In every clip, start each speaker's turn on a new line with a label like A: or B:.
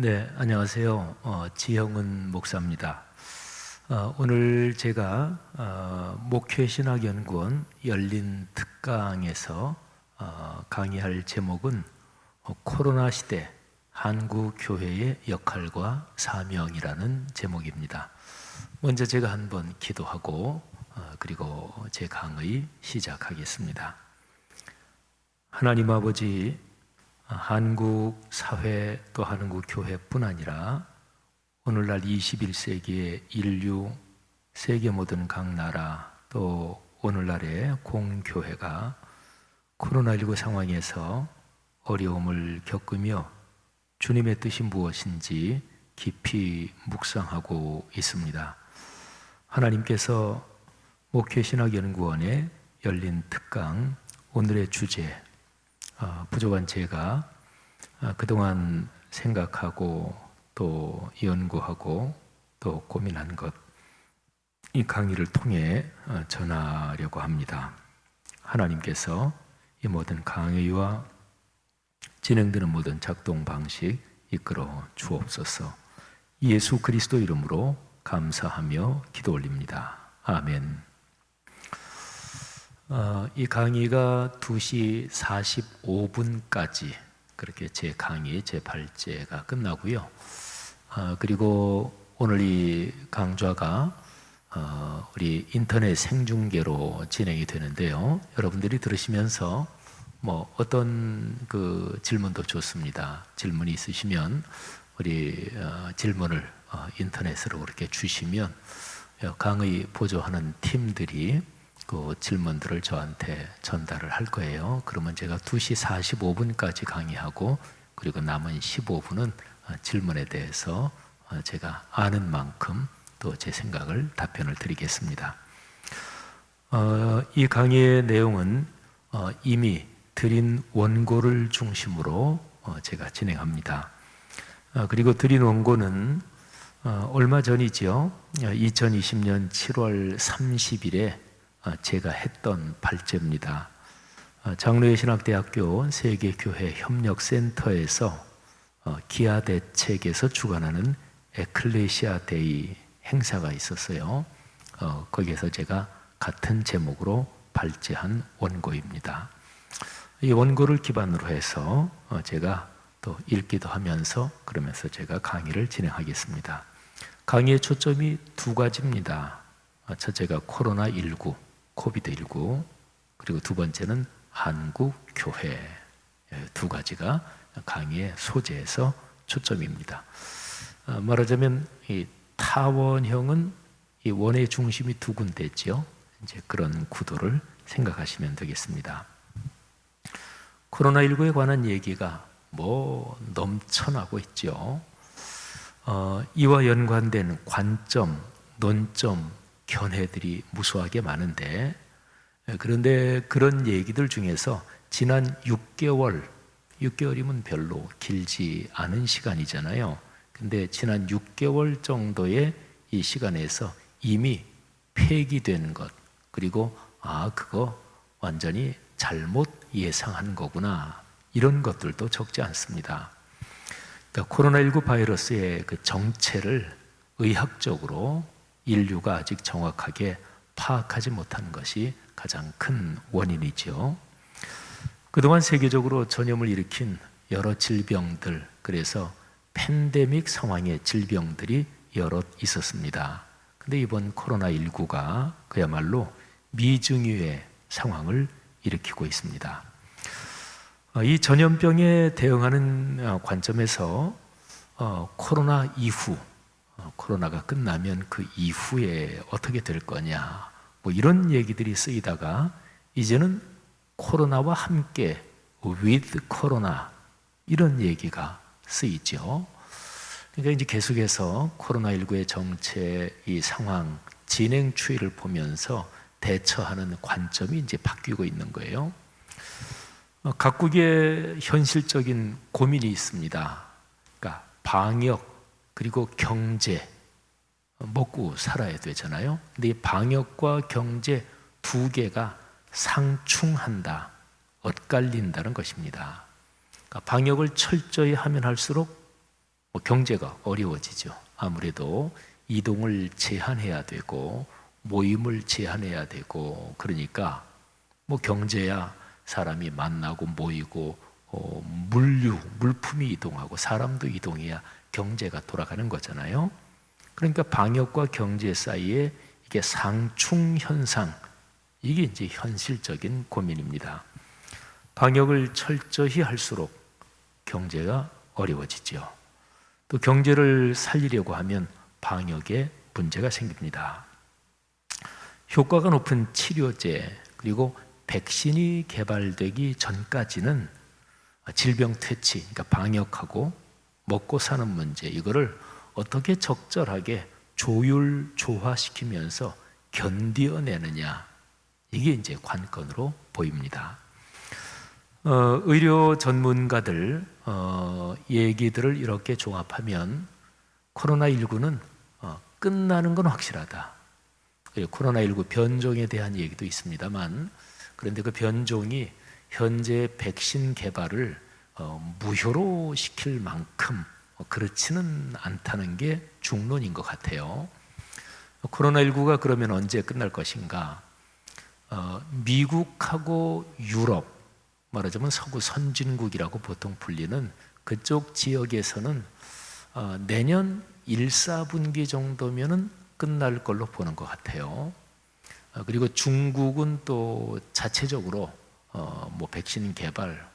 A: 네, 안녕하세요. 지형은 목사입니다. 오늘 제가 목회신학연구원 열린 특강에서 강의할 제목은 코로나 시대 한국교회의 역할과 사명이라는 제목입니다. 먼저 제가 한번 기도하고 그리고 제 강의 시작하겠습니다. 하나님 아버지, 한국 사회 또 한국 교회뿐 아니라 오늘날 21세기의 인류, 세계 모든 각 나라 또 오늘날의 공교회가 코로나19 상황에서 어려움을 겪으며 주님의 뜻이 무엇인지 깊이 묵상하고 있습니다. 하나님께서 목회신학연구원의 열린 특강 오늘의 주제, 부족한 제가 그동안 생각하고 또 연구하고 또 고민한 것, 이 강의를 통해 전하려고 합니다. 하나님께서 이 모든 강의와 진행되는 모든 작동 방식 이끌어 주옵소서. 예수 그리스도 이름으로 감사하며 기도 올립니다. 아멘. 이 강의가 2시 45분까지 그렇게 제 강의, 제 발제가 끝나고요. 그리고 오늘 이 강좌가 우리 인터넷 생중계로 진행이 되는데요. 여러분들이 들으시면서 어떤 그 질문도 좋습니다. 질문이 있으시면 우리 질문을 인터넷으로 그렇게 주시면 강의 보조하는 팀들이 그 질문들을 저한테 전달을 할 거예요. 그러면 제가 2시 45분까지 강의하고 그리고 남은 15분은 질문에 대해서 제가 아는 만큼 또 제 생각을 답변을 드리겠습니다. 이 강의의 내용은 이미 드린 원고를 중심으로 제가 진행합니다. 그리고 드린 원고는 얼마 전이죠. 2020년 7월 30일에 제가 했던 발제입니다. 장로회 신학대학교 세계교회 협력센터에서 기아 대책에서 주관하는 에클레시아 데이 행사가 있었어요. 거기에서 제가 같은 제목으로 발제한 원고입니다. 이 원고를 기반으로 해서 제가 또 읽기도 하면서 그러면서 제가 강의를 진행하겠습니다. 강의의 초점이 두 가지입니다. 첫째가 코로나19, 코비드19, 그리고 두 번째는 한국교회. 두 가지가 강의의 소재에서 초점입니다. 말하자면 이 타원형은 이 원의 중심이 두 군데죠. 이제 그런 구도를 생각하시면 되겠습니다. 코로나19에 관한 얘기가 넘쳐나고 있죠. 이와 연관된 관점, 논점, 견해들이 무수하게 많은데, 그런데 그런 얘기들 중에서 지난 6개월이면 별로 길지 않은 시간이잖아요. 근데 지난 6개월 정도의 이 시간에서 이미 폐기된 것, 그리고 그거 완전히 잘못 예상한 거구나, 이런 것들도 적지 않습니다. 그러니까 코로나19 바이러스의 그 정체를 의학적으로 인류가 아직 정확하게 파악하지 못한 것이 가장 큰 원인이죠. 그동안 세계적으로 전염을 일으킨 여러 질병들, 그래서 팬데믹 상황의 질병들이 여럿 있었습니다. 근데 이번 코로나19가 그야말로 미증유의 상황을 일으키고 있습니다. 이 전염병에 대응하는 관점에서 코로나 이후, 코로나가 끝나면 그 이후에 어떻게 될 거냐, 이런 얘기들이 쓰이다가 이제는 코로나와 함께 with 코로나, 이런 얘기가 쓰이죠. 그러니까 이제 계속해서 코로나19의 정체, 이 상황, 진행 추이를 보면서 대처하는 관점이 이제 바뀌고 있는 거예요. 각국의 현실적인 고민이 있습니다. 그러니까 방역 그리고 경제, 먹고 살아야 되잖아요. 근데 이 방역과 경제 두 개가 상충한다, 엇갈린다는 것입니다. 그러니까 방역을 철저히 하면 할수록 경제가 어려워지죠. 아무래도 이동을 제한해야 되고 모임을 제한해야 되고, 그러니까 경제야 사람이 만나고 모이고 물품이 이동하고 사람도 이동해야 경제가 돌아가는 거잖아요. 그러니까 방역과 경제 사이에 이게 상충 현상, 이게 이제 현실적인 고민입니다. 방역을 철저히 할수록 경제가 어려워지죠. 또 경제를 살리려고 하면 방역에 문제가 생깁니다. 효과가 높은 치료제 그리고 백신이 개발되기 전까지는 질병 퇴치, 그러니까 방역하고 먹고 사는 문제, 이거를 어떻게 적절하게 조율조화시키면서 견뎌내느냐, 이게 이제 관건으로 보입니다. 의료 전문가들 얘기들을 이렇게 종합하면 코로나19는 끝나는 건 확실하다. 코로나19 변종에 대한 얘기도 있습니다만, 그런데 그 변종이 현재 백신 개발을 무효로 시킬 만큼 그렇지는 않다는 게 중론인 것 같아요. 코로나19가 그러면 언제 끝날 것인가? 미국하고 유럽, 말하자면 서구 선진국이라고 보통 불리는 그쪽 지역에서는 내년 1, 4분기 정도면은 끝날 걸로 보는 것 같아요. 그리고 중국은 또 자체적으로 백신 개발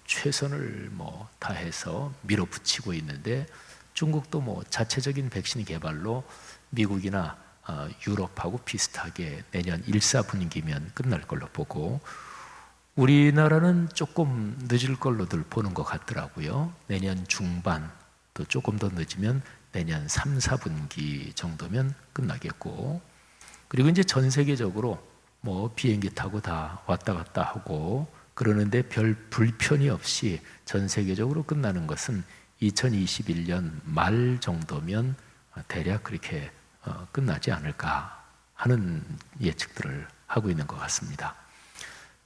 A: 최선을 다해서 밀어붙이고 있는데, 중국도 자체적인 백신 개발로 미국이나 유럽하고 비슷하게 내년 1, 4분기면 끝날 걸로 보고, 우리나라는 조금 늦을 걸로들 보는 것 같더라고요. 내년 중반, 또 조금 더 늦으면 내년 3, 4분기 정도면 끝나겠고, 그리고 이제 전 세계적으로 비행기 타고 다 왔다 갔다 하고 그러는데 별 불편이 없이 전 세계적으로 끝나는 것은 2021년 말 정도면 대략 그렇게 끝나지 않을까 하는 예측들을 하고 있는 것 같습니다.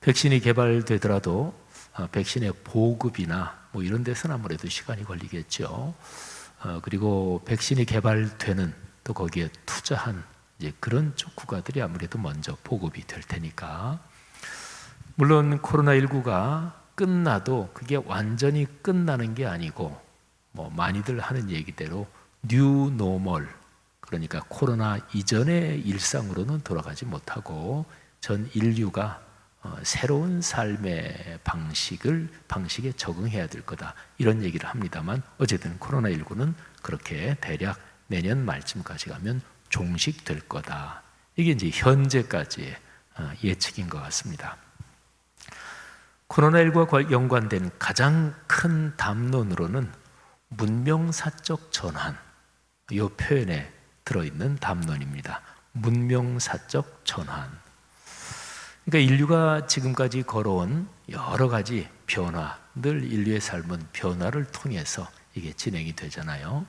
A: 백신이 개발되더라도 백신의 보급이나 이런 데서는 아무래도 시간이 걸리겠죠. 그리고 백신이 개발되는, 또 거기에 투자한 이제 그런 쪽 국가들이 아무래도 먼저 보급이 될 테니까, 물론 코로나19가 끝나도 그게 완전히 끝나는 게 아니고 많이들 하는 얘기대로 뉴 노멀, 그러니까 코로나 이전의 일상으로는 돌아가지 못하고 전 인류가 새로운 삶의 방식에 적응해야 될 거다, 이런 얘기를 합니다만, 어쨌든 코로나19는 그렇게 대략 내년 말쯤까지 가면 종식될 거다. 이게 이제 현재까지의 예측인 것 같습니다. 코로나19와 연관된 가장 큰 담론으로는 문명사적 전환, 이 표현에 들어있는 담론입니다. 문명사적 전환. 그러니까 인류가 지금까지 걸어온 여러 가지 변화, 늘 인류의 삶은 변화를 통해서 이게 진행이 되잖아요.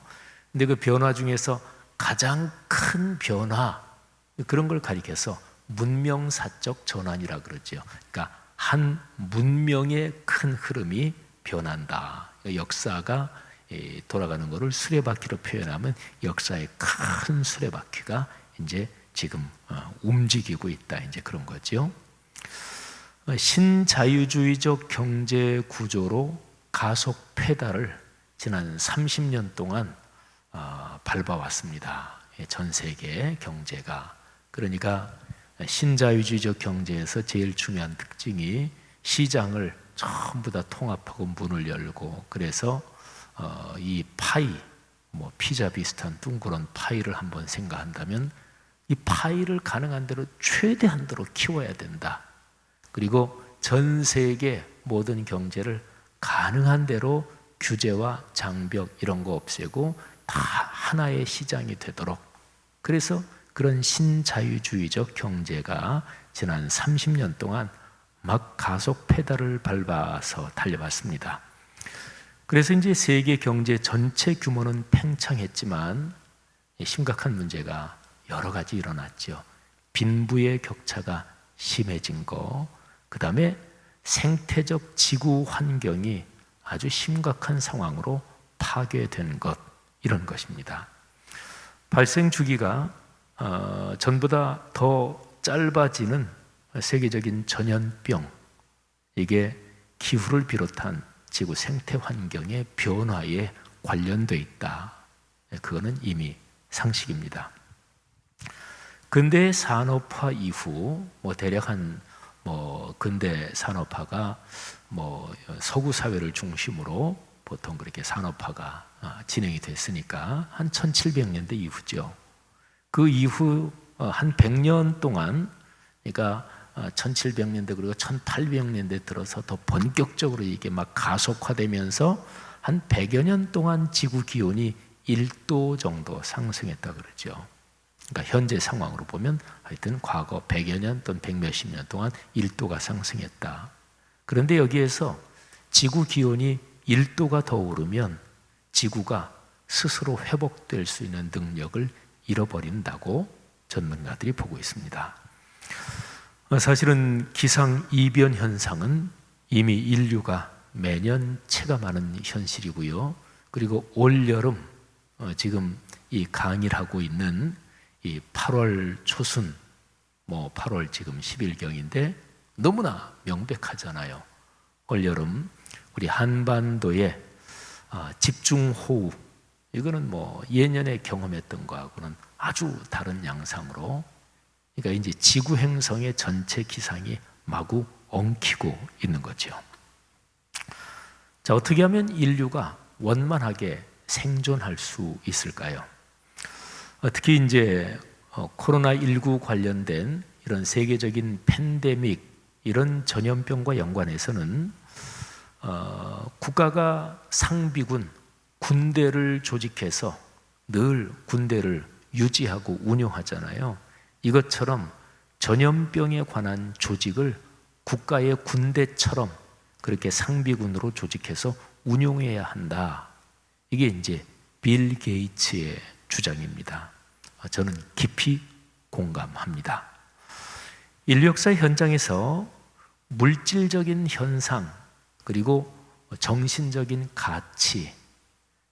A: 근데 그 변화 중에서 가장 큰 변화, 그런 걸 가리켜서 문명사적 전환이라 그러죠. 그러니까 한 문명의 큰 흐름이 변한다. 역사가 돌아가는 것을 수레바퀴로 표현하면 역사의 큰 수레바퀴가 이제 지금 움직이고 있다, 이제 그런 거죠. 신자유주의적 경제 구조로 가속 페달을 지난 30년 동안 밟아왔습니다. 전 세계 경제가. 그러니까 신자유주의적 경제에서 제일 중요한 특징이 시장을 전부 다 통합하고 문을 열고, 그래서 이 파이, 피자 비슷한 둥그런 파이를 한번 생각한다면 이 파이를 가능한 대로 최대한도로 키워야 된다. 그리고 전 세계 모든 경제를 가능한 대로 규제와 장벽 이런 거 없애고 다 하나의 시장이 되도록, 그래서 그런 신자유주의적 경제가 지난 30년 동안 막 가속 페달을 밟아서 달려왔습니다. 그래서 이제 세계 경제 전체 규모는 팽창했지만 심각한 문제가 여러 가지 일어났죠. 빈부의 격차가 심해진 거, 그 다음에 생태적 지구 환경이 아주 심각한 상황으로 파괴된 것, 이런 것입니다. 발생 주기가 전보다 더 짧아지는 세계적인 전염병, 이게 기후를 비롯한 지구 생태 환경의 변화에 관련돼 있다. 그거는 이미 상식입니다. 근대 산업화 이후 대략 근대 산업화가 서구 사회를 중심으로 보통 그렇게 산업화가 진행이 됐으니까 한 1700년대 이후죠. 그 이후 한 100년 동안, 그러니까 1700년대 그리고 1800년대 들어서 더 본격적으로 이게 막 가속화되면서 한 100여 년 동안 지구 기온이 1도 정도 상승했다 그러죠. 그러니까 현재 상황으로 보면 하여튼 과거 100여 년 또는 100몇십 년 동안 1도가 상승했다. 그런데 여기에서 지구 기온이 1도가 더 오르면 지구가 스스로 회복될 수 있는 능력을 잃어버린다고 전문가들이 보고 있습니다. 사실은 기상이변 현상은 이미 인류가 매년 체감하는 현실이고요. 그리고 올여름 지금 이 강의를 하고 있는 이 8월 초순, 8월 지금 10일경인데 너무나 명백하잖아요. 올여름 우리 한반도의 집중호우, 이거는 예년에 경험했던 거하고는 아주 다른 양상으로, 그러니까 이제 지구 행성의 전체 기상이 마구 엉키고 있는 거죠. 자, 어떻게 하면 인류가 원만하게 생존할 수 있을까요? 특히 이제 코로나19 관련된 이런 세계적인 팬데믹, 이런 전염병과 연관해서는 국가가 상비군, 군대를 조직해서 늘 군대를 유지하고 운영하잖아요. 이것처럼 전염병에 관한 조직을 국가의 군대처럼 그렇게 상비군으로 조직해서 운용해야 한다. 이게 이제 빌 게이츠의 주장입니다. 저는 깊이 공감합니다. 인류 역사 현장에서 물질적인 현상 그리고 정신적인 가치,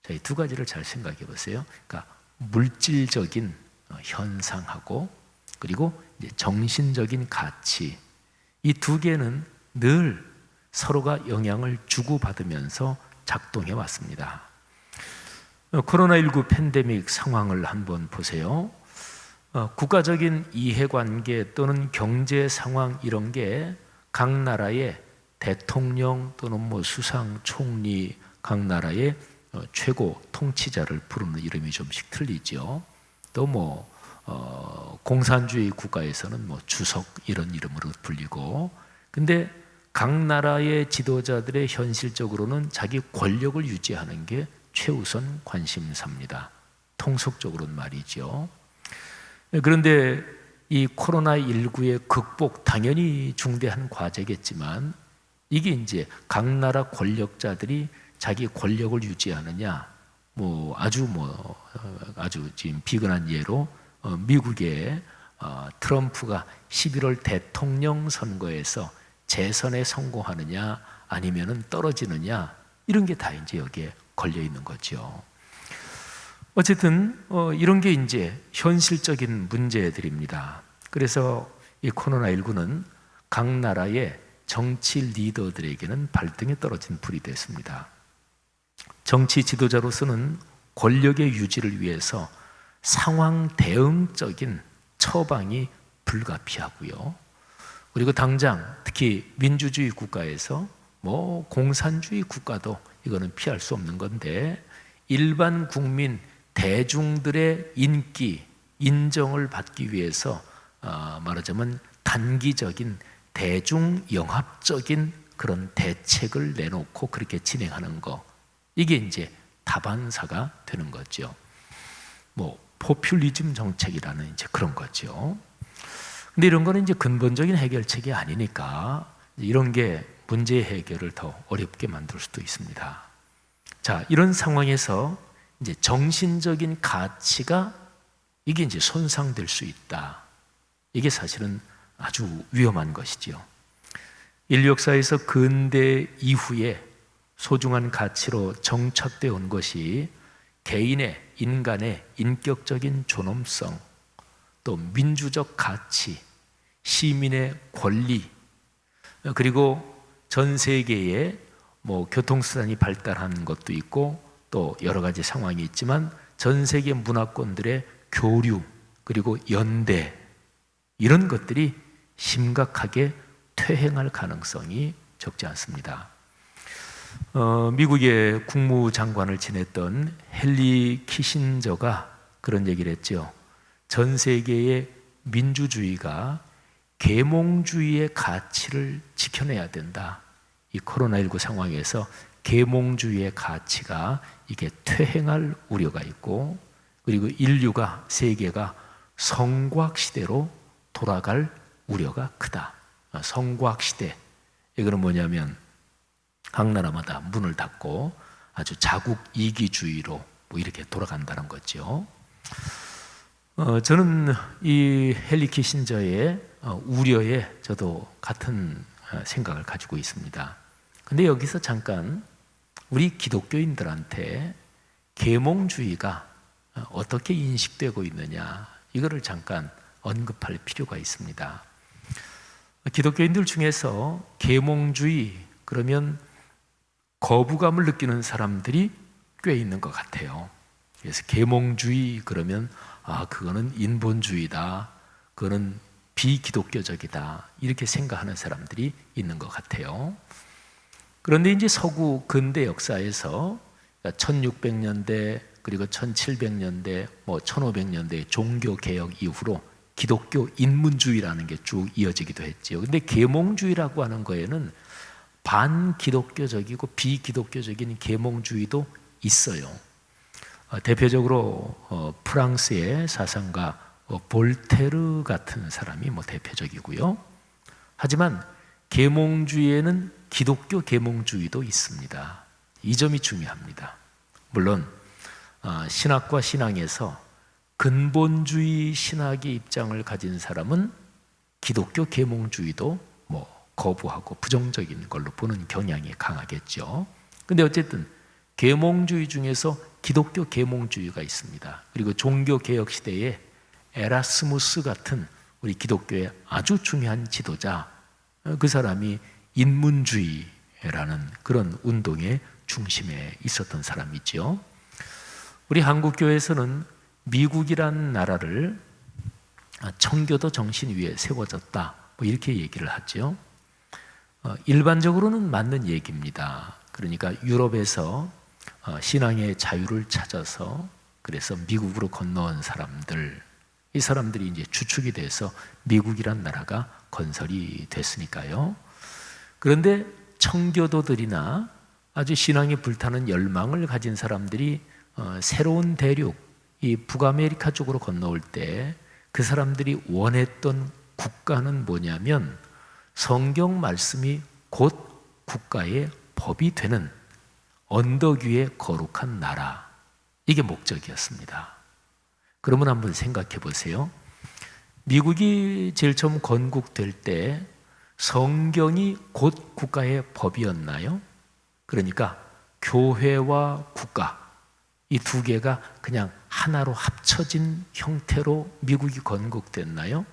A: 저희 두 가지를 잘 생각해 보세요. 그러니까 물질적인 현상하고 그리고 이제 정신적인 가치, 이 두 개는 늘 서로가 영향을 주고받으면서 작동해 왔습니다. 코로나19 팬데믹 상황을 한번 보세요. 국가적인 이해관계 또는 경제 상황, 이런 게 각 나라의 대통령 또는 수상, 총리, 각 나라의 최고 통치자를 부르는 이름이 좀씩 틀리죠. 또 공산주의 국가에서는 주석, 이런 이름으로 불리고, 근데 각 나라의 지도자들의 현실적으로는 자기 권력을 유지하는 게 최우선 관심사입니다. 통속적으로는 말이죠. 그런데 이 코로나19의 극복, 당연히 중대한 과제겠지만 이게 이제 각 나라 권력자들이 자기 권력을 유지하느냐, 아주 지금 비근한 예로 미국의 트럼프가 11월 대통령 선거에서 재선에 성공하느냐 아니면은 떨어지느냐, 이런 게 다 이제 여기에 걸려 있는 거죠. 어쨌든 이런 게 이제 현실적인 문제들입니다. 그래서 이 코로나19는 각 나라의 정치 리더들에게는 발등에 떨어진 불이 됐습니다. 정치 지도자로서는 권력의 유지를 위해서 상황 대응적인 처방이 불가피하고요. 그리고 당장 특히 민주주의 국가에서 공산주의 국가도 이거는 피할 수 없는 건데, 일반 국민 대중들의 인기, 인정을 받기 위해서 말하자면 단기적인 대중영합적인 그런 대책을 내놓고 그렇게 진행하는 거, 이게 이제 다반사가 되는 거죠. 포퓰리즘 정책이라는 이제 그런 거죠. 근데 이런 거는 이제 근본적인 해결책이 아니니까 이런 게 문제 해결을 더 어렵게 만들 수도 있습니다. 자, 이런 상황에서 이제 정신적인 가치가 이게 이제 손상될 수 있다. 이게 사실은 아주 위험한 것이지요. 인류 역사에서 근대 이후에 소중한 가치로 정착되어 온 것이 인간의 인격적인 존엄성, 또 민주적 가치, 시민의 권리, 그리고 전 세계에 교통수단이 발달한 것도 있고 또 여러 가지 상황이 있지만 전 세계 문화권들의 교류 그리고 연대, 이런 것들이 심각하게 퇴행할 가능성이 적지 않습니다. 미국의 국무장관을 지냈던 헨리 키신저가 그런 얘기를 했죠. 전 세계의 민주주의가 계몽주의의 가치를 지켜내야 된다. 이 코로나19 상황에서 계몽주의의 가치가 이게 퇴행할 우려가 있고, 그리고 인류가, 세계가 성과학 시대로 돌아갈 우려가 크다. 성과학 시대, 이거는 뭐냐면 각 나라마다 문을 닫고 아주 자국 이기주의로 이렇게 돌아간다는 거죠. 저는 이 헨리 키신저의 우려에 저도 같은 생각을 가지고 있습니다. 근데 여기서 잠깐 우리 기독교인들한테 계몽주의가 어떻게 인식되고 있느냐, 이거를 잠깐 언급할 필요가 있습니다. 기독교인들 중에서 계몽주의 그러면 거부감을 느끼는 사람들이 꽤 있는 것 같아요. 그래서 계몽주의 그러면 그거는 인본주의다, 그거는 비기독교적이다, 이렇게 생각하는 사람들이 있는 것 같아요. 그런데 이제 서구 근대 역사에서 1600년대 그리고 1700년대 1500년대 종교개혁 이후로 기독교 인문주의라는 게 쭉 이어지기도 했죠. 근데 계몽주의라고 하는 거에는 반기독교적이고 비기독교적인 계몽주의도 있어요. 대표적으로 프랑스의 사상가 볼테르 같은 사람이 대표적이고요. 하지만 계몽주의에는 기독교 계몽주의도 있습니다. 이 점이 중요합니다. 물론 신학과 신앙에서 근본주의 신학의 입장을 가진 사람은 기독교 계몽주의도 거부하고 부정적인 걸로 보는 경향이 강하겠죠. 근데 어쨌든 계몽주의 중에서 기독교 계몽주의가 있습니다. 그리고 종교개혁 시대에 에라스무스 같은 우리 기독교의 아주 중요한 지도자, 그 사람이 인문주의라는 그런 운동의 중심에 있었던 사람이죠. 우리 한국교회에서는 미국이란 나라를 청교도 정신 위에 세워졌다, 이렇게 얘기를 하죠. 일반적으로는 맞는 얘기입니다. 그러니까 유럽에서 신앙의 자유를 찾아서 그래서 미국으로 건너온 사람들, 이 사람들이 이제 주축이 돼서 미국이란 나라가 건설이 됐으니까요. 그런데 청교도들이나 아주 신앙이 불타는 열망을 가진 사람들이 새로운 대륙, 이 북아메리카 쪽으로 건너올 때 그 사람들이 원했던 국가는 뭐냐면 성경 말씀이 곧 국가의 법이 되는 언덕 위의 거룩한 나라, 이게 목적이었습니다. 그러면 한번 생각해 보세요. 미국이 제일 처음 건국될 때 성경이 곧 국가의 법이었나요? 그러니까 교회와 국가, 이 두 개가 그냥 하나로 합쳐진 형태로 미국이 건국됐나요?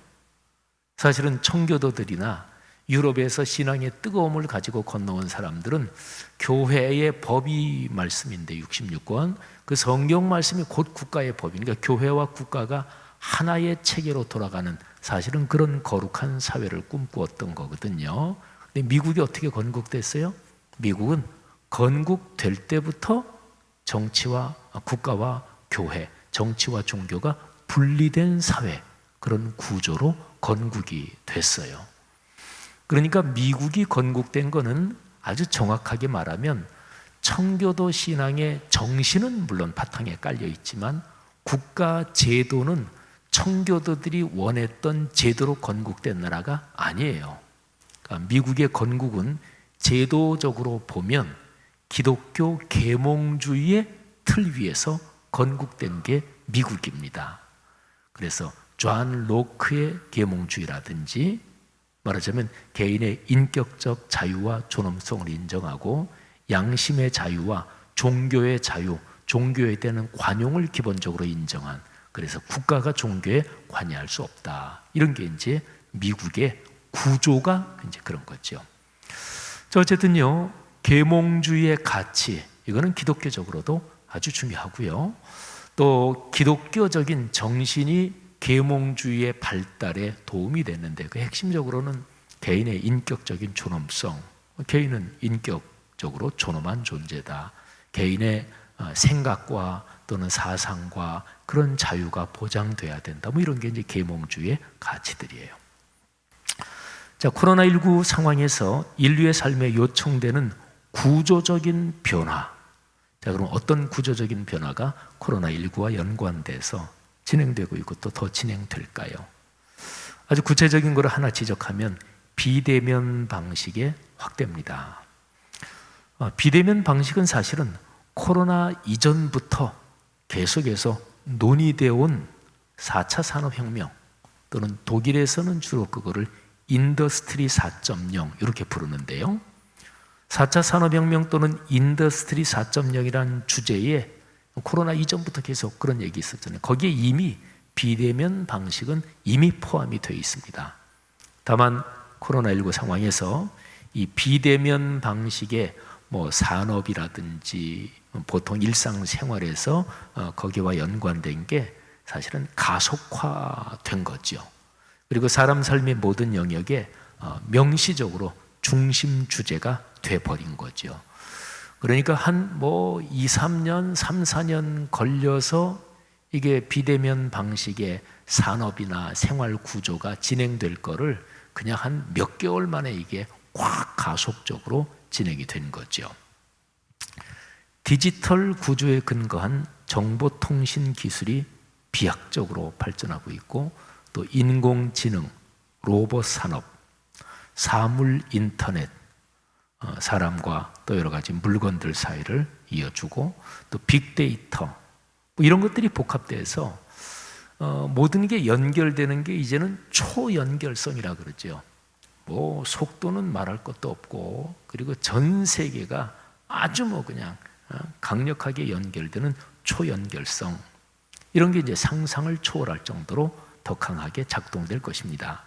A: 사실은 청교도들이나 유럽에서 신앙의 뜨거움을 가지고 건너온 사람들은 교회의 법이 말씀인데 66권, 그 성경 말씀이 곧 국가의 법이니까 교회와 국가가 하나의 체계로 돌아가는 사실은 그런 거룩한 사회를 꿈꾸었던 거거든요. 근데 미국이 어떻게 건국됐어요? 미국은 건국될 때부터 정치와 국가와 교회, 정치와 종교가 분리된 사회, 그런 구조로 건국이 됐어요. 그러니까 미국이 건국된 거는 아주 정확하게 말하면 청교도 신앙의 정신은 물론 바탕에 깔려 있지만 국가 제도는 청교도들이 원했던 제도로 건국된 나라가 아니에요. 그러니까 미국의 건국은 제도적으로 보면 기독교 계몽주의의 틀 위에서 건국된 게 미국입니다. 그래서 존 로크의 계몽주의라든지 말하자면 개인의 인격적 자유와 존엄성을 인정하고 양심의 자유와 종교의 자유, 종교에 대한 관용을 기본적으로 인정한, 그래서 국가가 종교에 관여할 수 없다. 이런 게 이제 미국의 구조가 이제 그런 거죠. 자, 어쨌든요, 계몽주의의 가치, 이거는 기독교적으로도 아주 중요하고요. 또 기독교적인 정신이 계몽주의의 발달에 도움이 됐는데, 그 핵심적으로는 개인의 인격적인 존엄성, 개인은 인격적으로 존엄한 존재다. 개인의 생각과 또는 사상과 그런 자유가 보장돼야 된다. 뭐 이런 게 이제 계몽주의의 가치들이에요. 자, 코로나19 상황에서 인류의 삶에 요청되는 구조적인 변화. 자, 그럼 어떤 구조적인 변화가 코로나19와 연관돼서 진행되고 있고 또 더 진행될까요? 아주 구체적인 걸 하나 지적하면 비대면 방식의 확대입니다. 비대면 방식은 사실은 코로나 이전부터 계속해서 논의되어 온 4차 산업혁명, 또는 독일에서는 주로 그거를 인더스트리 4.0 이렇게 부르는데요. 4차 산업혁명 또는 인더스트리 4.0이라는 주제에 코로나 이전부터 계속 그런 얘기 있었잖아요. 거기에 이미 비대면 방식은 이미 포함이 되어 있습니다. 다만 코로나19 상황에서 이 비대면 방식의 뭐 산업이라든지 보통 일상생활에서 거기와 연관된 게 사실은 가속화된 거죠. 그리고 사람 삶의 모든 영역에 명시적으로 중심 주제가 돼버린 거죠. 그러니까 한 2, 3년, 3, 4년 걸려서 이게 비대면 방식의 산업이나 생활 구조가 진행될 거를 그냥 한 몇 개월 만에 이게 확 가속적으로 진행이 된 거죠. 디지털 구조에 근거한 정보통신 기술이 비약적으로 발전하고 있고, 또 인공지능, 로봇 산업, 사물 인터넷, 사람과 또 여러 가지 물건들 사이를 이어주고, 또 빅데이터, 뭐 이런 것들이 복합돼서 모든 게 연결되는 게 이제는 초연결성이라 그러죠. 뭐 속도는 말할 것도 없고, 그리고 전 세계가 아주 그냥 강력하게 연결되는 초연결성, 이런 게 이제 상상을 초월할 정도로 더 강하게 작동될 것입니다.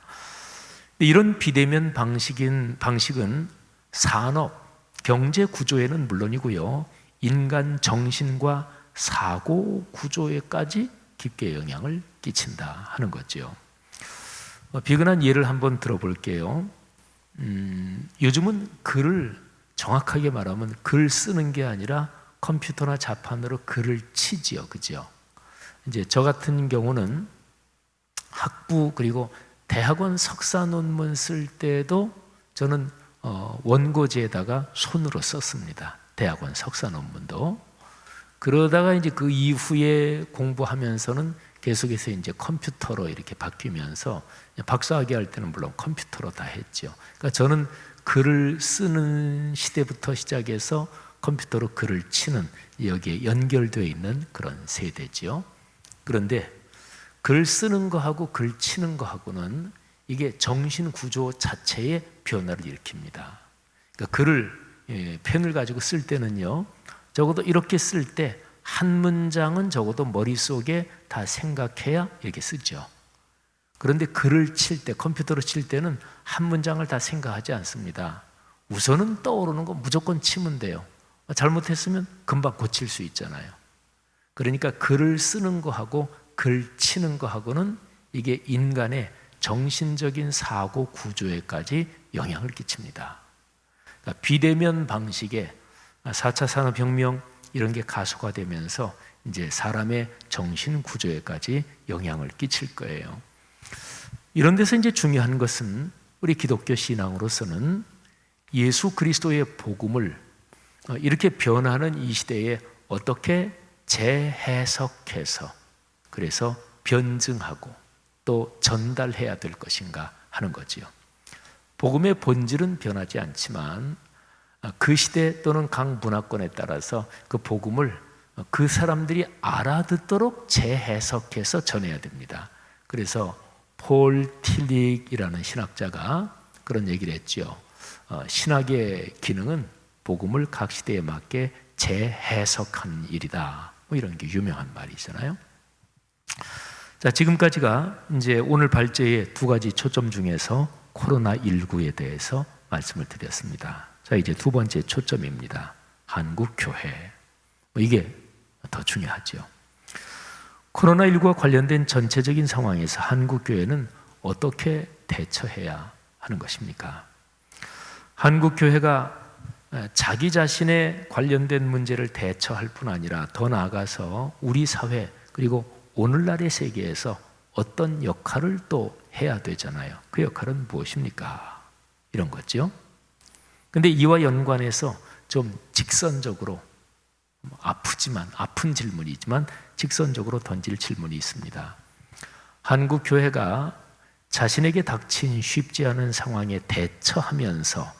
A: 이런 비대면 방식은 산업, 경제 구조에는 물론이고요, 인간 정신과 사고 구조에까지 깊게 영향을 끼친다 하는 거죠. 비근한 예를 한번 들어볼게요. 요즘은 글을 정확하게 말하면 글 쓰는 게 아니라 컴퓨터나 자판으로 글을 치지요, 그죠? 이제 저 같은 경우는 학부 그리고 대학원 석사 논문 쓸 때도 저는 원고지에다가 손으로 썼습니다. 대학원 석사 논문도. 그러다가 이제 그 이후에 공부하면서는 계속해서 이제 컴퓨터로 이렇게 바뀌면서 박사학위 할 때는 물론 컴퓨터로 다 했죠. 그러니까 저는 글을 쓰는 시대부터 시작해서 컴퓨터로 글을 치는, 여기에 연결되어 있는 그런 세대죠. 그런데 글 쓰는 거하고 글 치는 거하고는 이게 정신 구조 자체의 변화를 일으킵니다. 그러니까 글을, 펜을 가지고 쓸 때는요, 적어도 이렇게 쓸 때 한 문장은 적어도 머릿속에 다 생각해야 이렇게 쓰죠. 그런데 글을 칠 때, 컴퓨터로 칠 때는 한 문장을 다 생각하지 않습니다. 우선은 떠오르는 거 무조건 치면 돼요. 잘못했으면 금방 고칠 수 있잖아요. 그러니까 글을 쓰는 거하고 글 치는 거하고는 이게 인간의 정신적인 사고 구조에까지 영향을 끼칩니다. 그러니까 비대면 방식의 4차 산업혁명 이런 게 가속화되면서 이제 사람의 정신 구조에까지 영향을 끼칠 거예요. 이런 데서 이제 중요한 것은 우리 기독교 신앙으로서는 예수 그리스도의 복음을 이렇게 변하는 이 시대에 어떻게 재해석해서, 그래서 변증하고 또 전달해야 될 것인가 하는 거지요. 복음의 본질은 변하지 않지만 그 시대 또는 각 문화권에 따라서 그 복음을 그 사람들이 알아듣도록 재해석해서 전해야 됩니다. 그래서 폴 틸릭이라는 신학자가 그런 얘기를 했죠. 신학의 기능은 복음을 각 시대에 맞게 재해석한 일이다. 뭐 이런 게 유명한 말이잖아요. 자, 지금까지가 이제 오늘 발제의 두 가지 초점 중에서 코로나19에 대해서 말씀을 드렸습니다. 자, 이제 두 번째 초점입니다. 한국교회. 이게 더 중요하죠. 코로나19와 관련된 전체적인 상황에서 한국교회는 어떻게 대처해야 하는 것입니까? 한국교회가 자기 자신에 관련된 문제를 대처할 뿐 아니라 더 나아가서 우리 사회 그리고 오늘날의 세계에서 어떤 역할을 또 해야 되잖아요. 그 역할은 무엇입니까? 이런 거죠. 근데 이와 연관해서 좀 직선적으로 아픈 질문이지만 직선적으로 던질 질문이 있습니다. 한국 교회가 자신에게 닥친 쉽지 않은 상황에 대처하면서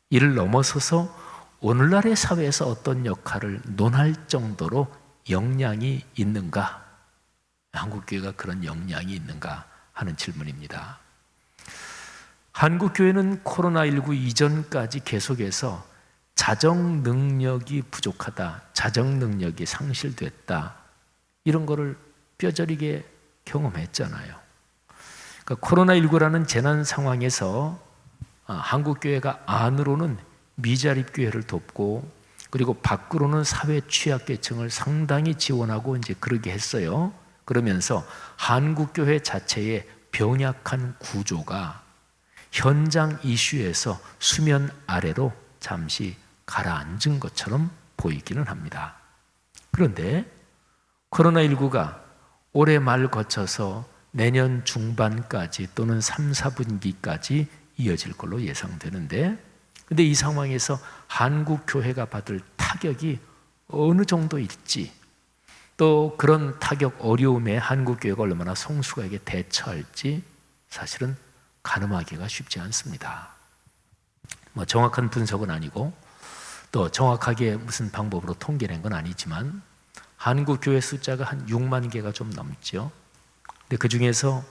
A: 이를 넘어서서 오늘날의 사회에서 어떤 역할을 논할 정도로 역량이 있는가? 한국 교회가 그런 역량이 있는가 하는 질문입니다. 한국 교회는 코로나19 이전까지 계속해서 자정 능력이 부족하다, 자정 능력이 상실됐다, 이런 거를 뼈저리게 경험했잖아요. 그러니까 코로나19라는 재난 상황에서 한국 교회가 안으로는 미자립 교회를 돕고 그리고 밖으로는 사회 취약계층을 상당히 지원하고 이제 그러게 했어요. 그러면서 한국 교회 자체의 병약한 구조가 현장 이슈에서 수면 아래로 잠시 가라앉은 것처럼 보이기는 합니다. 그런데 코로나19가 올해 말 거쳐서 내년 중반까지 또는 3, 4분기까지 이어질 걸로 예상되는데, 근데 이 상황에서 한국 교회가 받을 타격이 어느 정도일지, 또 그런 타격 어려움에 한국 교회가 얼마나 성숙하게 대처할지 사실은 가늠하기가 쉽지 않습니다. 뭐 정확한 분석은 아니고 또 정확하게 무슨 방법으로 통계낸 건 아니지만 한국 교회 숫자가 한 6만 개가 좀 넘죠. 근데 그 중에서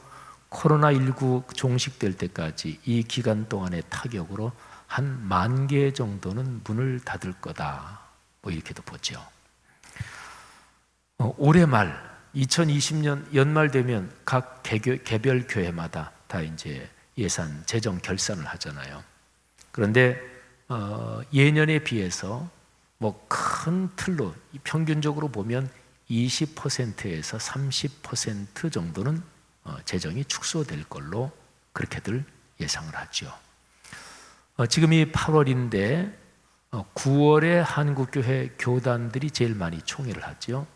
A: 코로나19 종식될 때까지 이 기간 동안의 타격으로 한 10,000개 정도는 문을 닫을 거다. 뭐 이렇게도 보죠. 올해 말 2020년 연말 되면 각 개별 교회마다 다 이제 예산 재정 결산을 하잖아요. 그런데 예년에 비해서 뭐 큰 틀로 평균적으로 보면 20%에서 30% 정도는 재정이 축소될 걸로 그렇게들 예상을 하죠. 지금이 8월인데 9월에 한국교회 교단들이 제일 많이 총회를 하죠.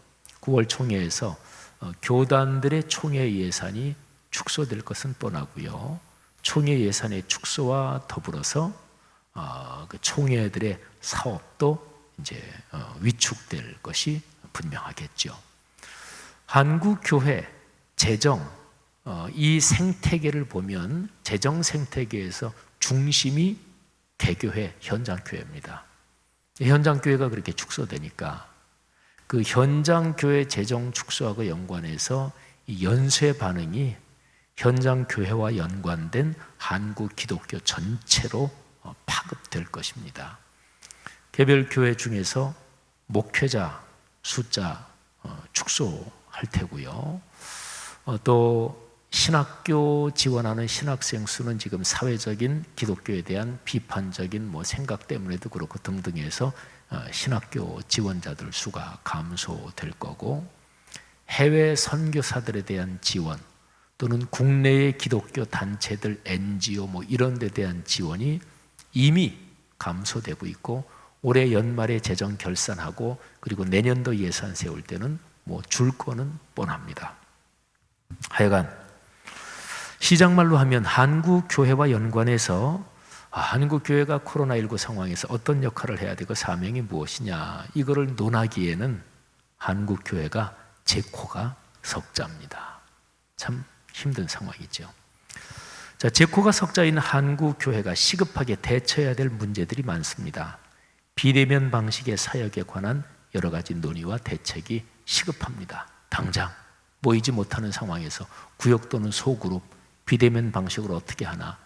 A: 9월 총회에서 교단들의 총회 예산이 축소될 것은 뻔하고요. 총회 예산의 축소와 더불어서 그 총회들의 사업도 이제 위축될 것이 분명하겠죠. 한국 교회 재정 이 생태계를 보면 재정 생태계에서 중심이 개교회 현장교회입니다. 현장교회가 그렇게 축소되니까 그 현장교회 재정 축소하고 연관해서 이 연쇄 반응이 현장교회와 연관된 한국 기독교 전체로 파급될 것입니다. 개별 교회 중에서 목회자 숫자 축소할 테고요. 또 신학교 지원하는 신학생 수는 지금 사회적인 기독교에 대한 비판적인 뭐 생각 때문에도 그렇고 등등해서 신학교 지원자들 수가 감소될 거고, 해외 선교사들에 대한 지원 또는 국내의 기독교 단체들 NGO 뭐 이런 데 대한 지원이 이미 감소되고 있고, 올해 연말에 재정 결산하고 그리고 내년도 예산 세울 때는 뭐 줄 거는 뻔합니다. 하여간 시장말로 하면 한국 교회와 연관해서 한국 교회가 코로나19 상황에서 어떤 역할을 해야 되고 사명이 무엇이냐, 이거를 논하기에는 한국 교회가 제 코가 석자입니다. 참 힘든 상황이죠. 자, 제 코가 석자인 한국 교회가 시급하게 대처해야 될 문제들이 많습니다. 비대면 방식의 사역에 관한 여러 가지 논의와 대책이 시급합니다. 당장 모이지 못하는 상황에서 구역 또는 소그룹 비대면 방식으로 어떻게 하나,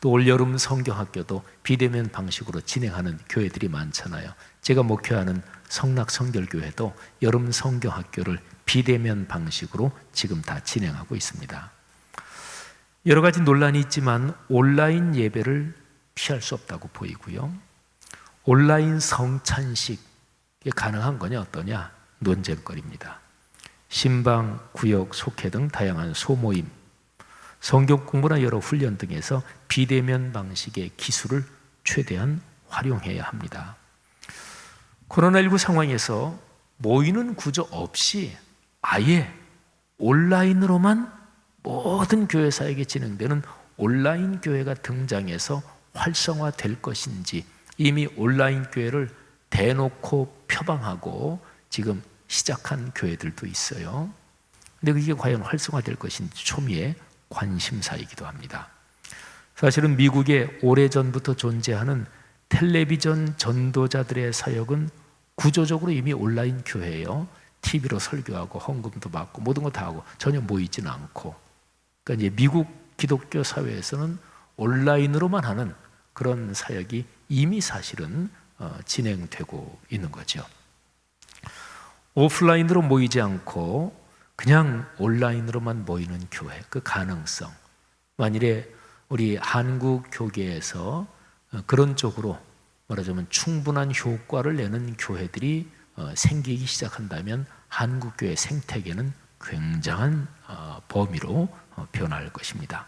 A: 또 또 올여름 성경학교도 비대면 방식으로 진행하는 교회들이 많잖아요. 제가 목회하는 성락성결교회도 여름 성경학교를 비대면 방식으로 지금 다 진행하고 있습니다. 여러 가지 논란이 있지만 온라인 예배를 피할 수 없다고 보이고요. 온라인 성찬식이 가능한 거냐 어떠냐 논쟁거리입니다. 신방, 구역, 속회 등 다양한 소모임, 성경 공부나 여러 훈련 등에서 비대면 방식의 기술을 최대한 활용해야 합니다. 코로나19 상황에서 모이는 구조 없이 아예 온라인으로만 모든 교회사에게 진행되는 온라인 교회가 등장해서 활성화될 것인지 이미 온라인 교회를 대놓고 표방하고 지금 시작한 교회들도 있어요. 근데 그게 과연 활성화될 것인지 초미의 관심사이기도 합니다. 사실은 미국에 오래전부터 존재하는 텔레비전 전도자들의 사역은 구조적으로 이미 온라인 교회예요. TV로 설교하고 헌금도 받고 모든 거 다 하고 전혀 모이지는 않고, 그러니까 이제 미국 기독교 사회에서는 온라인으로만 하는 그런 사역이 이미 사실은 진행되고 있는 거죠. 오프라인으로 모이지 않고 그냥 온라인으로만 모이는 교회, 그 가능성, 만일에 우리 한국 교계에서 그런 쪽으로 말하자면 충분한 효과를 내는 교회들이 생기기 시작한다면 한국 교회 생태계는 굉장한 범위로 변할 것입니다.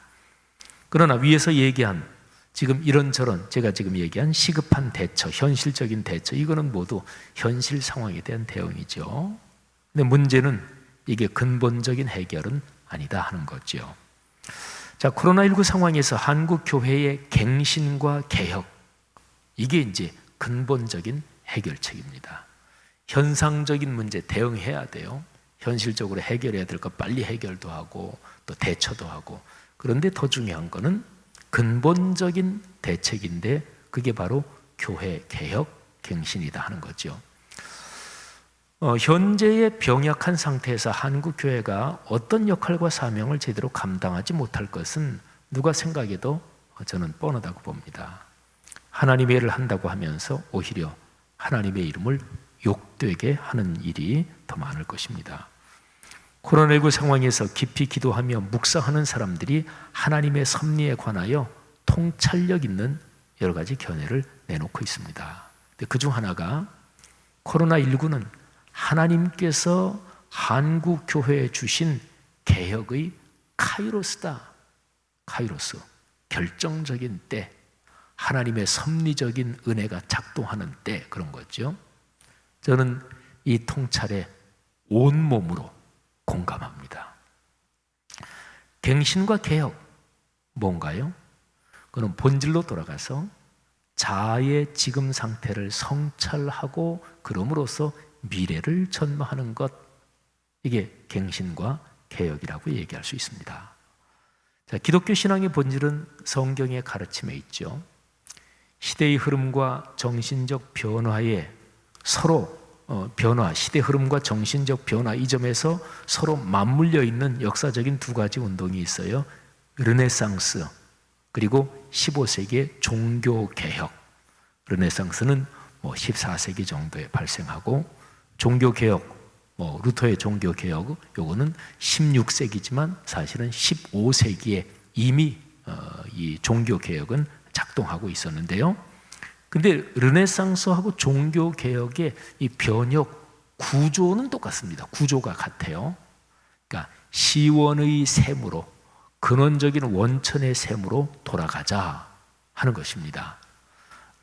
A: 그러나 위에서 얘기한 지금 이런저런 제가 지금 얘기한 시급한 대처, 현실적인 대처, 이거는 모두 현실 상황에 대한 대응이죠. 근데 문제는 이게 근본적인 해결은 아니다 하는 거죠. 자, 코로나19 상황에서 한국 교회의 갱신과 개혁, 이게 이제 근본적인 해결책입니다. 현상적인 문제 대응해야 돼요. 현실적으로 해결해야 될 거 빨리 해결도 하고 또 대처도 하고. 그런데 더 중요한 거는 근본적인 대책인데 그게 바로 교회 개혁, 갱신이다 하는 거죠. 현재의 병약한 상태에서 한국 교회가 어떤 역할과 사명을 제대로 감당하지 못할 것은 누가 생각해도 저는 뻔하다고 봅니다. 하나님의 일을 한다고 하면서 오히려 하나님의 이름을 욕되게 하는 일이 더 많을 것입니다. 코로나19 상황에서 깊이 기도하며 묵상하는 사람들이 하나님의 섭리에 관하여 통찰력 있는 여러 가지 견해를 내놓고 있습니다. 그중 하나가 코로나19는 하나님께서 한국 교회에 주신 개혁의 카이로스다. 카이로스, 결정적인 때, 하나님의 섭리적인 은혜가 작동하는 때, 그런 거죠. 저는 이 통찰에 온몸으로 공감합니다. 갱신과 개혁, 뭔가요? 그는 본질로 돌아가서 자아의 지금 상태를 성찰하고 그럼으로써 미래를 전망하는 것, 이게 갱신과 개혁이라고 얘기할 수 있습니다. 자, 기독교 신앙의 본질은 성경의 가르침에 있죠. 시대의 흐름과 정신적 변화에 서로 변화, 시대 흐름과 정신적 변화, 이 점에서 서로 맞물려 있는 역사적인 두 가지 운동이 있어요. 르네상스, 그리고 15세기의 종교개혁. 르네상스는 14세기 정도에 발생하고, 종교개혁, 루터의 종교개혁, 요거는 16세기지만 사실은 15세기에 이미 이 종교개혁은 작동하고 있었는데요. 근데 르네상스하고 종교개혁의 이 변혁 구조는 똑같습니다. 구조가 같아요. 그러니까 시원의 셈으로, 근원적인 원천의 셈으로 돌아가자 하는 것입니다.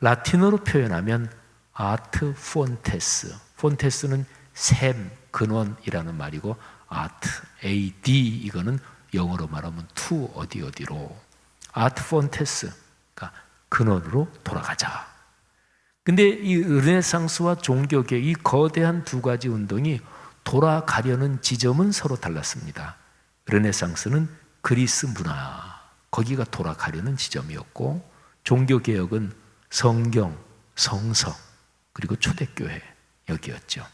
A: 라틴어로 표현하면 아트 폰테스, 폰테스는 셈, 근원이라는 말이고, 아트, AD, 이거는 영어로 말하면 to 어디로, 아트 폰테스, 그러니까 근원으로 돌아가자. 근데 이 르네상스와 종교개혁, 이 거대한 두 가지 운동이 돌아가려는 지점은 서로 달랐습니다. 르네상스는 그리스 문화, 거기가 돌아가려는 지점이었고, 종교개혁은 성경, 성서, 그리고 초대교회, 여기였죠.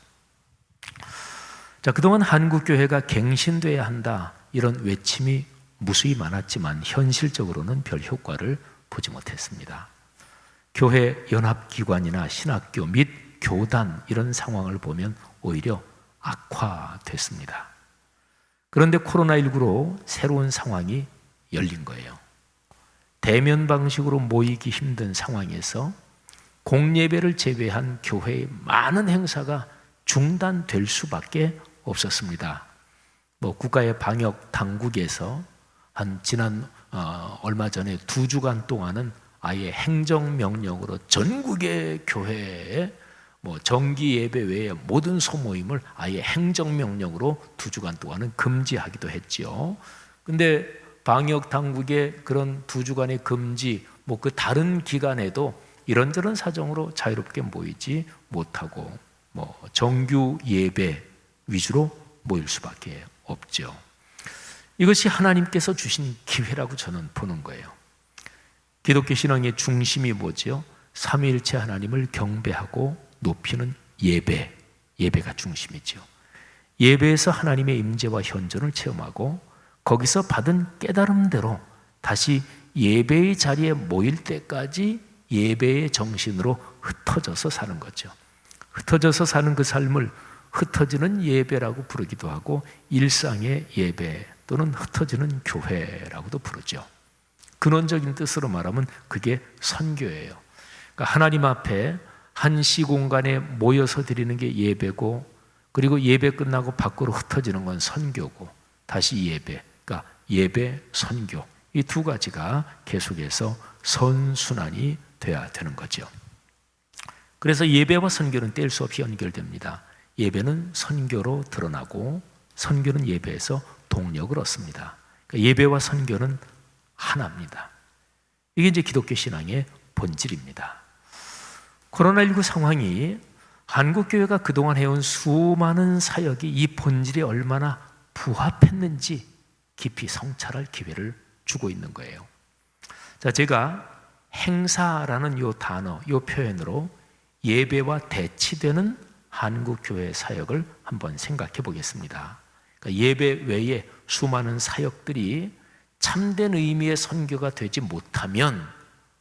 A: 자, 그동안 한국교회가 갱신돼야 한다, 이런 외침이 무수히 많았지만 현실적으로는 별 효과를 보지 못했습니다. 교회 연합기관이나 신학교 및 교단 이런 상황을 보면 오히려 악화됐습니다. 그런데 코로나19로 새로운 상황이 열린 거예요. 대면 방식으로 모이기 힘든 상황에서 공예배를 제외한 교회의 많은 행사가 중단될 수밖에 없었습니다. 국가의 방역 당국에서 지난 얼마 전에 2주간 동안은 아예 행정명령으로 전국의 교회에 정기 예배 외에 모든 소모임을 아예 행정명령으로 2주간 동안은 금지하기도 했지요. 근데 방역 당국의 그런 2주간의 금지, 그 다른 기간에도 이런저런 사정으로 자유롭게 모이지 못하고 정규 예배 위주로 모일 수밖에 없죠. 이것이 하나님께서 주신 기회라고 저는 보는 거예요. 기독교 신앙의 중심이 뭐지요? 삼위일체 하나님을 경배하고 높이는 예배가 중심이죠. 예배에서 하나님의 임재와 현존을 체험하고 거기서 받은 깨달음대로 다시 예배의 자리에 모일 때까지 예배의 정신으로 흩어져서 사는 거죠. 흩어져서 사는 그 삶을 흩어지는 예배라고 부르기도 하고 일상의 예배 또는 흩어지는 교회라고도 부르죠. 근원적인 뜻으로 말하면 그게 선교예요. 그러니까 하나님 앞에 한 시공간에 모여서 드리는 게 예배고, 그리고 예배 끝나고 밖으로 흩어지는 건 선교고, 다시 예배, 그러니까 예배, 선교, 이 두 가지가 계속해서 선순환이 돼야 되는 거죠. 그래서 예배와 선교는 뗄 수 없이 연결됩니다. 예배는 선교로 드러나고 선교는 예배에서 동력을 얻습니다. 그러니까 예배와 선교는 하나입니다. 이게 이제 기독교 신앙의 본질입니다. 코로나19 상황이 한국교회가 그동안 해온 수많은 사역이 이 본질에 얼마나 부합했는지 깊이 성찰할 기회를 주고 있는 거예요. 자, 제가 행사라는 요 단어, 요 표현으로 예배와 대치되는 한국교회 사역을 한번 생각해 보겠습니다. 그러니까 예배 외에 수많은 사역들이 참된 의미의 선교가 되지 못하면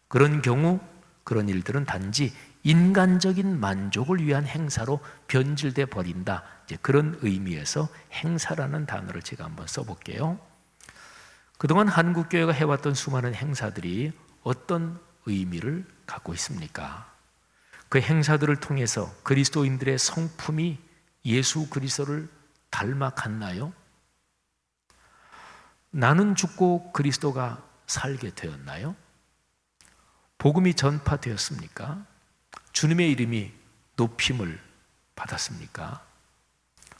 A: 그런 경우 그런 일들은 단지 인간적인 만족을 위한 행사로 변질돼 버린다. 이제 그런 의미에서 행사라는 단어를 제가 한번 써볼게요. 그동안 한국교회가 해왔던 수많은 행사들이 어떤 의미를 갖고 있습니까? 그 행사들을 통해서 그리스도인들의 성품이 예수 그리스도를 닮아갔나요? 나는 죽고 그리스도가 살게 되었나요? 복음이 전파되었습니까? 주님의 이름이 높임을 받았습니까?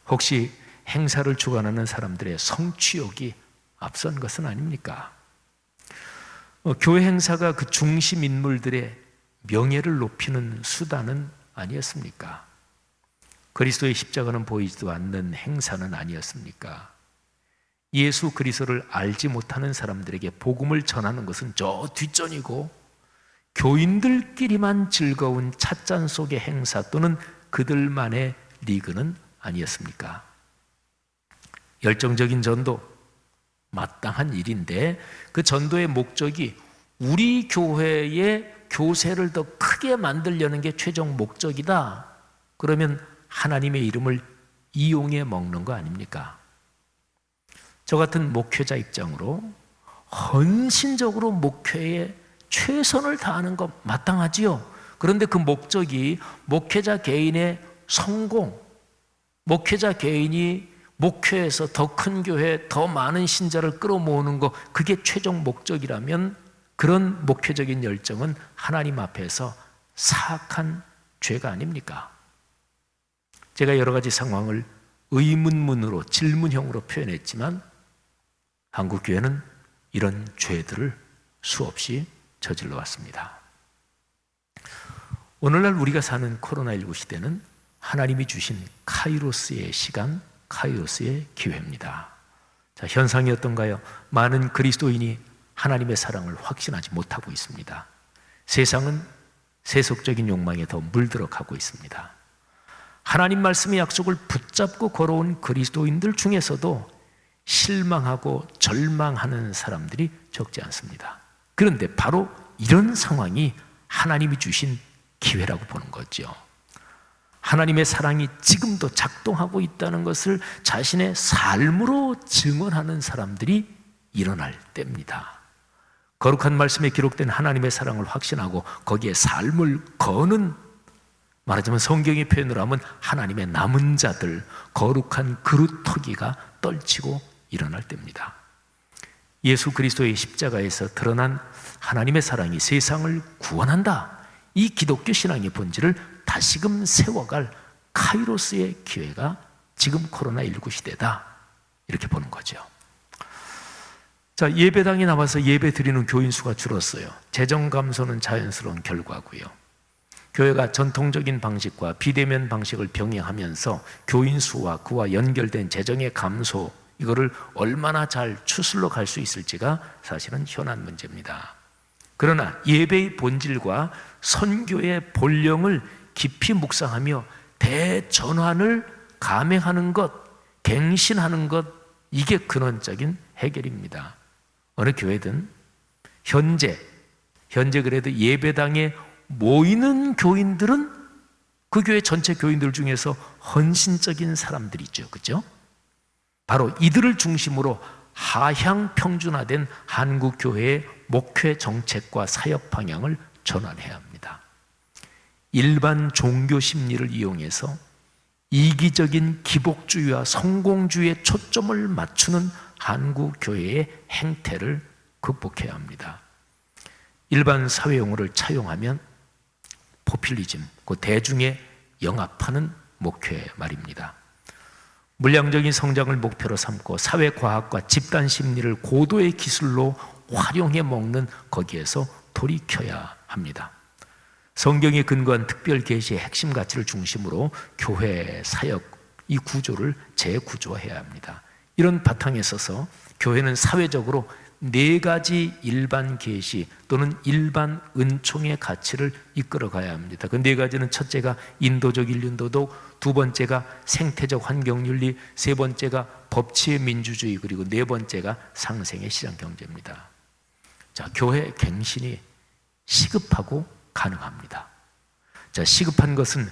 A: 혹시 행사를 주관하는 사람들의 성취욕이 앞선 것은 아닙니까? 교회 행사가 그 중심 인물들의 명예를 높이는 수단은 아니었습니까? 그리스도의 십자가는 보이지도 않는 행사는 아니었습니까? 예수 그리스도를 알지 못하는 사람들에게 복음을 전하는 것은 저 뒷전이고 교인들끼리만 즐거운 찻잔 속의 행사 또는 그들만의 리그는 아니었습니까? 열정적인 전도, 마땅한 일인데 그 전도의 목적이 우리 교회의 교세를 더 크게 만들려는 게 최종 목적이다. 그러면 하나님의 이름을 이용해 먹는 거 아닙니까? 저 같은 목회자 입장으로 헌신적으로 목회에 최선을 다하는 것 마땅하지요. 그런데 그 목적이 목회자 개인의 성공, 목회자 개인이 목회에서 더 큰 교회, 더 많은 신자를 끌어모으는 것, 그게 최종 목적이라면 그런 목회적인 열정은 하나님 앞에서 사악한 죄가 아닙니까? 제가 여러 가지 상황을 의문문으로, 질문형으로 표현했지만 한국교회는 이런 죄들을 수없이 저질러 왔습니다. 오늘날 우리가 사는 코로나19 시대는 하나님이 주신 카이로스의 시간, 카이로스의 기회입니다. 자, 현상이 어떤가요? 많은 그리스도인이 하나님의 사랑을 확신하지 못하고 있습니다. 세상은 세속적인 욕망에 더 물들어가고 있습니다. 하나님 말씀의 약속을 붙잡고 걸어온 그리스도인들 중에서도 실망하고 절망하는 사람들이 적지 않습니다. 그런데 바로 이런 상황이 하나님이 주신 기회라고 보는 거죠. 하나님의 사랑이 지금도 작동하고 있다는 것을 자신의 삶으로 증언하는 사람들이 일어날 때입니다. 거룩한 말씀에 기록된 하나님의 사랑을 확신하고 거기에 삶을 거는, 말하자면 성경의 표현으로 하면 하나님의 남은 자들, 거룩한 그루터기가 떨치고 일어날 때입니다. 예수 그리스도의 십자가에서 드러난 하나님의 사랑이 세상을 구원한다, 이 기독교 신앙의 본질을 다시금 세워갈 카이로스의 기회가 지금 코로나19 시대다, 이렇게 보는 거죠. 자, 예배당에 나와서 예배 드리는 교인 수가 줄었어요. 재정 감소는 자연스러운 결과고요. 교회가 전통적인 방식과 비대면 방식을 병행하면서 교인 수와 그와 연결된 재정의 감소, 이거를 얼마나 잘 추슬러 갈 수 있을지가 사실은 현안 문제입니다. 그러나 예배의 본질과 선교의 본령을 깊이 묵상하며 대전환을 감행하는 것, 갱신하는 것, 이게 근원적인 해결입니다. 어느 교회든 현재 그래도 예배당에 모이는 교인들은 그 교회 전체 교인들 중에서 헌신적인 사람들이죠. 그렇죠? 바로 이들을 중심으로 하향 평준화된 한국 교회의 목회 정책과 사역 방향을 전환해야 합니다. 일반 종교 심리를 이용해서 이기적인 기복주의와 성공주의에 초점을 맞추는 한국 교회의 행태를 극복해야 합니다. 일반 사회 용어를 차용하면 포퓰리즘, 그 대중에 영합하는 목회 말입니다. 물량적인 성장을 목표로 삼고 사회과학과 집단심리를 고도의 기술로 활용해 먹는, 거기에서 돌이켜야 합니다. 성경에 근거한 특별 계시의 핵심 가치를 중심으로 교회, 사역, 이 구조를 재구조해야 합니다. 이런 바탕에 서서 교회는 사회적으로 4가지 일반 계시 또는 일반 은총의 가치를 이끌어가야 합니다. 그 4가지는 첫째가 인도적 인륜도덕, 두 번째가 생태적 환경윤리, 세 번째가 법치의 민주주의, 그리고 네 번째가 상생의 시장경제입니다. 자, 교회 갱신이 시급하고 가능합니다. 자, 시급한 것은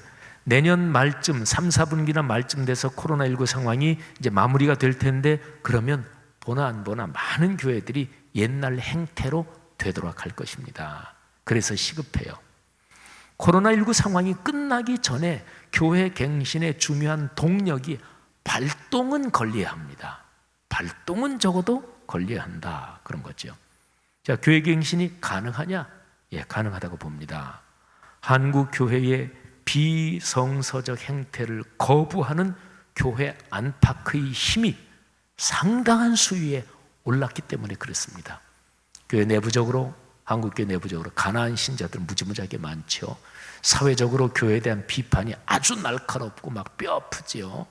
A: 내년 말쯤 3, 4분기나 말쯤 돼서 코로나19 상황이 이제 마무리가 될 텐데, 그러면 보나 안 보나 많은 교회들이 옛날 행태로 되도록 할 것입니다. 그래서 시급해요. 코로나19 상황이 끝나기 전에 교회 갱신의 중요한 동력이 발동은 걸려야 합니다. 발동은 적어도 걸려야 한다, 그런 거죠. 자, 교회 갱신이 가능하냐? 예, 가능하다고 봅니다. 한국 교회의 비성서적 행태를 거부하는 교회 안팎의 힘이 상당한 수위에 올랐기 때문에 그렇습니다. 교회 내부적으로, 한국교회 내부적으로 가난한 신자들 무지무지하게 많죠. 사회적으로 교회에 대한 비판이 아주 날카롭고 막 뼈 아프지요.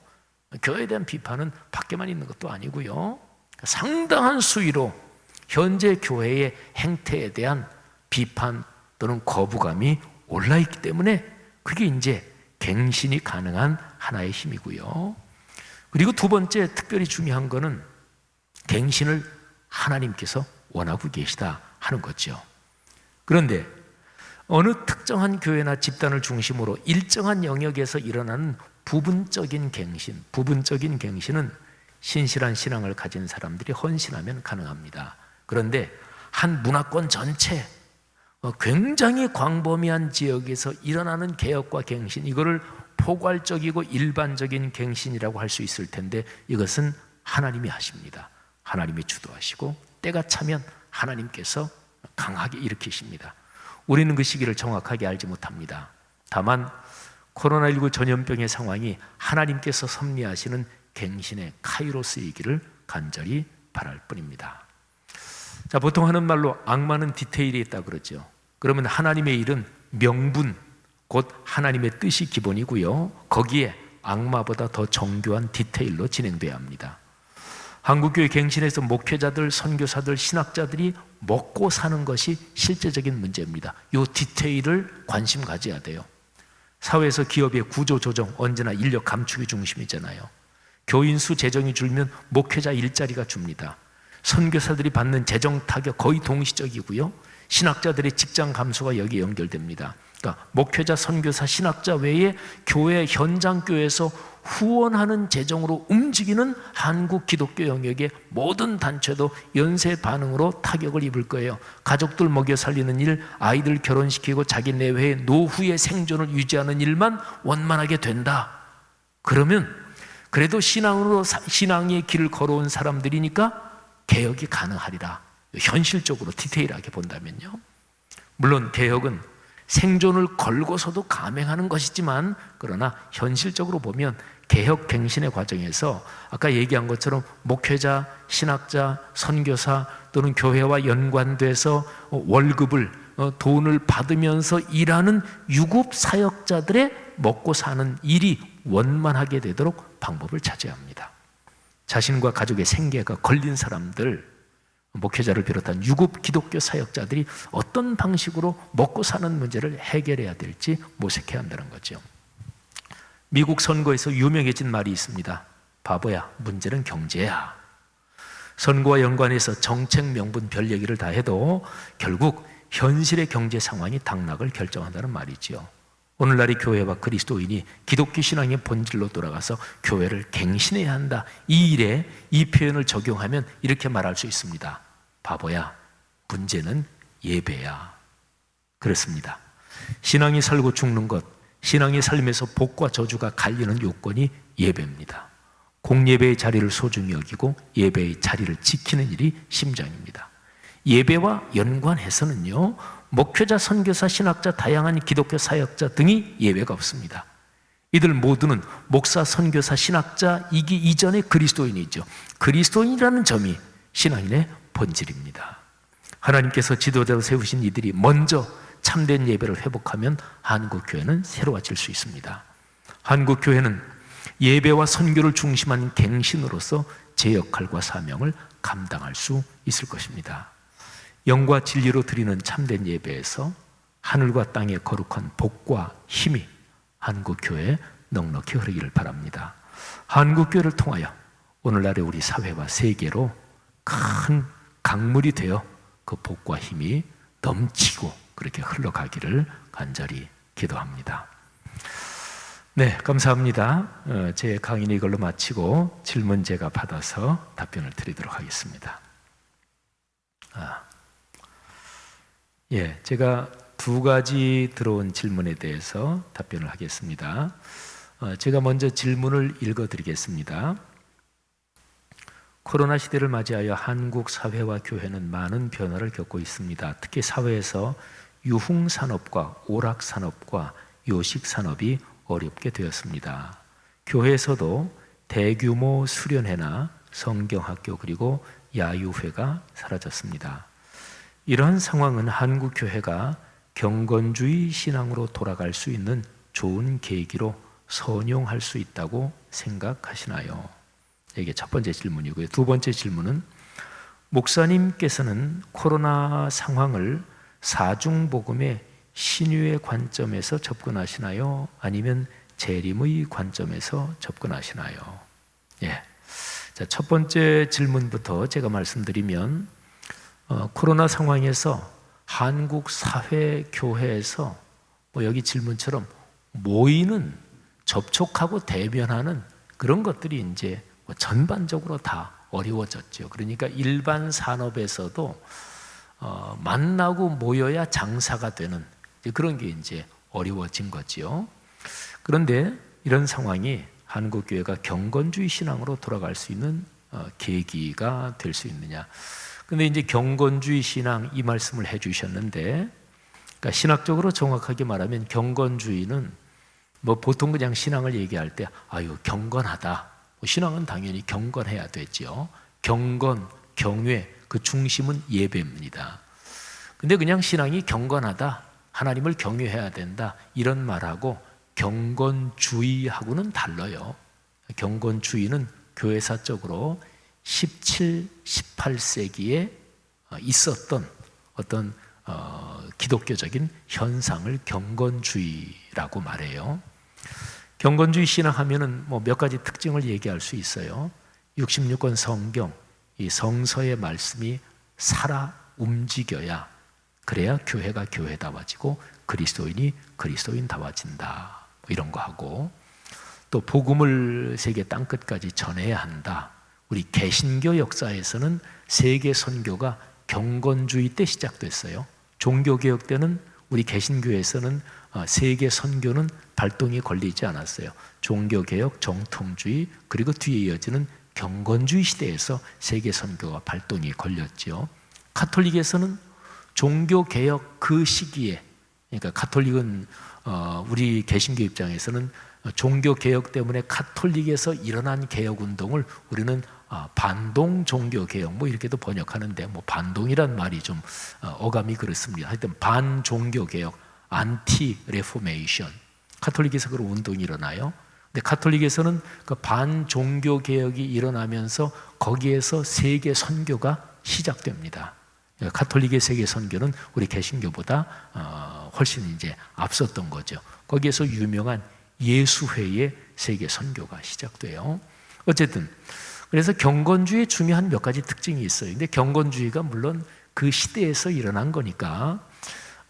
A: 교회에 대한 비판은 밖에만 있는 것도 아니고요. 상당한 수위로 현재 교회의 행태에 대한 비판 또는 거부감이 올라있기 때문에 그게 이제 갱신이 가능한 하나의 힘이고요. 그리고 두 번째 특별히 중요한 거는 갱신을 하나님께서 원하고 계시다 하는 거죠. 그런데 어느 특정한 교회나 집단을 중심으로 일정한 영역에서 일어나는 부분적인 갱신은 신실한 신앙을 가진 사람들이 헌신하면 가능합니다. 그런데 한 문화권 전체, 굉장히 광범위한 지역에서 일어나는 개혁과 갱신, 이거를 포괄적이고 일반적인 갱신이라고 할 수 있을 텐데, 이것은 하나님이 하십니다. 하나님이 주도하시고 때가 차면 하나님께서 강하게 일으키십니다. 우리는 그 시기를 정확하게 알지 못합니다. 다만 코로나19 전염병의 상황이 하나님께서 섭리하시는 갱신의 카이로스이기를 간절히 바랄 뿐입니다. 자, 보통 하는 말로 악마는 디테일이 있다 그러죠. 그러면 하나님의 일은 명분, 곧 하나님의 뜻이 기본이고요. 거기에 악마보다 더 정교한 디테일로 진행돼야 합니다. 한국교회 갱신에서 목회자들, 선교사들, 신학자들이 먹고 사는 것이 실제적인 문제입니다. 이 디테일을 관심 가져야 돼요. 사회에서 기업의 구조조정, 언제나 인력 감축이 중심이잖아요. 교인 수 재정이 줄면 목회자 일자리가 줍니다. 선교사들이 받는 재정 타격 거의 동시적이고요. 신학자들의 직장 감소가 여기에 연결됩니다. 그러니까 목회자, 선교사, 신학자 외에 교회 현장 교회에서 후원하는 재정으로 움직이는 한국 기독교 영역의 모든 단체도 연쇄 반응으로 타격을 입을 거예요. 가족들 먹여 살리는 일, 아이들 결혼시키고 자기 내외의 노후의 생존을 유지하는 일만 원만하게 된다. 그러면 그래도 신앙의 길을 걸어온 사람들이니까 개혁이 가능하리라. 현실적으로 디테일하게 본다면요. 물론 개혁은 생존을 걸고서도 감행하는 것이지만, 그러나 현실적으로 보면 개혁 갱신의 과정에서 아까 얘기한 것처럼 목회자, 신학자, 선교사 또는 교회와 연관돼서 월급을, 돈을 받으면서 일하는 유급 사역자들의 먹고 사는 일이 원만하게 되도록 방법을 찾아야 합니다. 자신과 가족의 생계가 걸린 사람들, 목회자를 비롯한 유급 기독교 사역자들이 어떤 방식으로 먹고 사는 문제를 해결해야 될지 모색해야 한다는 거죠. 미국 선거에서 유명해진 말이 있습니다. 바보야, 문제는 경제야. 선거와 연관해서 정책 명분 별 얘기를 다 해도 결국 현실의 경제 상황이 당락을 결정한다는 말이지요. 오늘날의 교회와 그리스도인이 기독교 신앙의 본질로 돌아가서 교회를 갱신해야 한다. 이 일에 이 표현을 적용하면 이렇게 말할 수 있습니다. 바보야, 문제는 예배야. 그렇습니다. 신앙이 살고 죽는 것, 신앙의 삶에서 복과 저주가 갈리는 요건이 예배입니다. 공예배의 자리를 소중히 여기고 예배의 자리를 지키는 일이 심장입니다. 예배와 연관해서는요, 목회자, 선교사, 신학자, 다양한 기독교 사역자 등이 예외가 없습니다. 이들 모두는 목사, 선교사, 신학자이기 이전의 그리스도인이죠. 그리스도인이라는 점이 신앙인의 본질입니다. 하나님께서 지도자로 세우신 이들이 먼저 참된 예배를 회복하면 한국교회는 새로워질 수 있습니다. 한국교회는 예배와 선교를 중심한 갱신으로서 제 역할과 사명을 감당할 수 있을 것입니다. 영과 진리로 드리는 참된 예배에서 하늘과 땅의 거룩한 복과 힘이 한국교회에 넉넉히 흐르기를 바랍니다. 한국교회를 통하여 오늘날의 우리 사회와 세계로 큰 강물이 되어 그 복과 힘이 넘치고 그렇게 흘러가기를 간절히 기도합니다. 네, 감사합니다. 제 강의는 이걸로 마치고 질문 제가 받아서 답변을 드리도록 하겠습니다. 제가 두 가지 들어온 질문에 대해서 답변을 하겠습니다. 제가 먼저 질문을 읽어드리겠습니다. 코로나 시대를 맞이하여 한국 사회와 교회는 많은 변화를 겪고 있습니다. 특히 사회에서 유흥산업과 오락산업과 요식산업이 어렵게 되었습니다. 교회에서도 대규모 수련회나 성경학교 그리고 야유회가 사라졌습니다. 이러한 상황은 한국 교회가 경건주의 신앙으로 돌아갈 수 있는 좋은 계기로 선용할 수 있다고 생각하시나요? 이게 첫 번째 질문이고요. 두 번째 질문은 목사님께서는 코로나 상황을 사중복음의 신유의 관점에서 접근하시나요? 아니면 재림의 관점에서 접근하시나요? 자, 첫 번째 질문부터 제가 말씀드리면 코로나 상황에서 한국 사회 교회에서 여기 질문처럼 모이는, 접촉하고 대면하는 그런 것들이 이제 전반적으로 다 어려워졌죠. 그러니까 일반 산업에서도 만나고 모여야 장사가 되는 그런 게 이제 어려워진 거죠. 그런데 이런 상황이 한국 교회가 경건주의 신앙으로 돌아갈 수 있는 계기가 될 수 있느냐? 근데 이제 경건주의 신앙 이 말씀을 해주셨는데, 그러니까 신학적으로 정확하게 말하면 경건주의는 보통 그냥 신앙을 얘기할 때 경건하다. 신앙은 당연히 경건해야 되죠. 경건, 경외, 그 중심은 예배입니다. 근데 그냥 신앙이 경건하다, 하나님을 경외해야 된다 이런 말하고 경건주의하고는 달라요. 경건주의는 교회사적으로 17, 18세기에 있었던 어떤 기독교적인 현상을 경건주의라고 말해요. 경건주의 신앙하면은 몇 가지 특징을 얘기할 수 있어요. 66권 성경, 이 성서의 말씀이 살아 움직여야 그래야 교회가 교회다워지고 그리스도인이 그리스도인다워진다. 이런 거 하고, 또 복음을 세계 땅끝까지 전해야 한다. 우리 개신교 역사에서는 세계 선교가 경건주의 때 시작됐어요. 종교개혁 때는 우리 개신교에서는 세계 선교는 발동이 걸리지 않았어요. 종교개혁, 정통주의, 그리고 뒤에 이어지는 경건주의 시대에서 세계 선교가 발동이 걸렸죠. 가톨릭에서는 종교개혁 그 시기에, 그러니까 가톨릭은 우리 개신교 입장에서는 종교개혁 때문에 가톨릭에서 일어난 개혁운동을 우리는 반동 종교개혁 뭐 이렇게도 번역하는데, 뭐 반동이란 말이 좀 어감이 그렇습니다. 하여튼 반종교개혁, 안티 레포메이션, 가톨릭에서 그런 운동이 일어나요. 근데 가톨릭에서는 그 반종교개혁이 일어나면서 거기에서 세계 선교가 시작됩니다. 가톨릭의 세계 선교는 우리 개신교보다 훨씬 이제 앞섰던 거죠. 거기에서 유명한 예수회의 세계 선교가 시작돼요. 어쨌든 그래서 경건주의의 중요한 몇 가지 특징이 있어요. 근데 경건주의가 물론 그 시대에서 일어난 거니까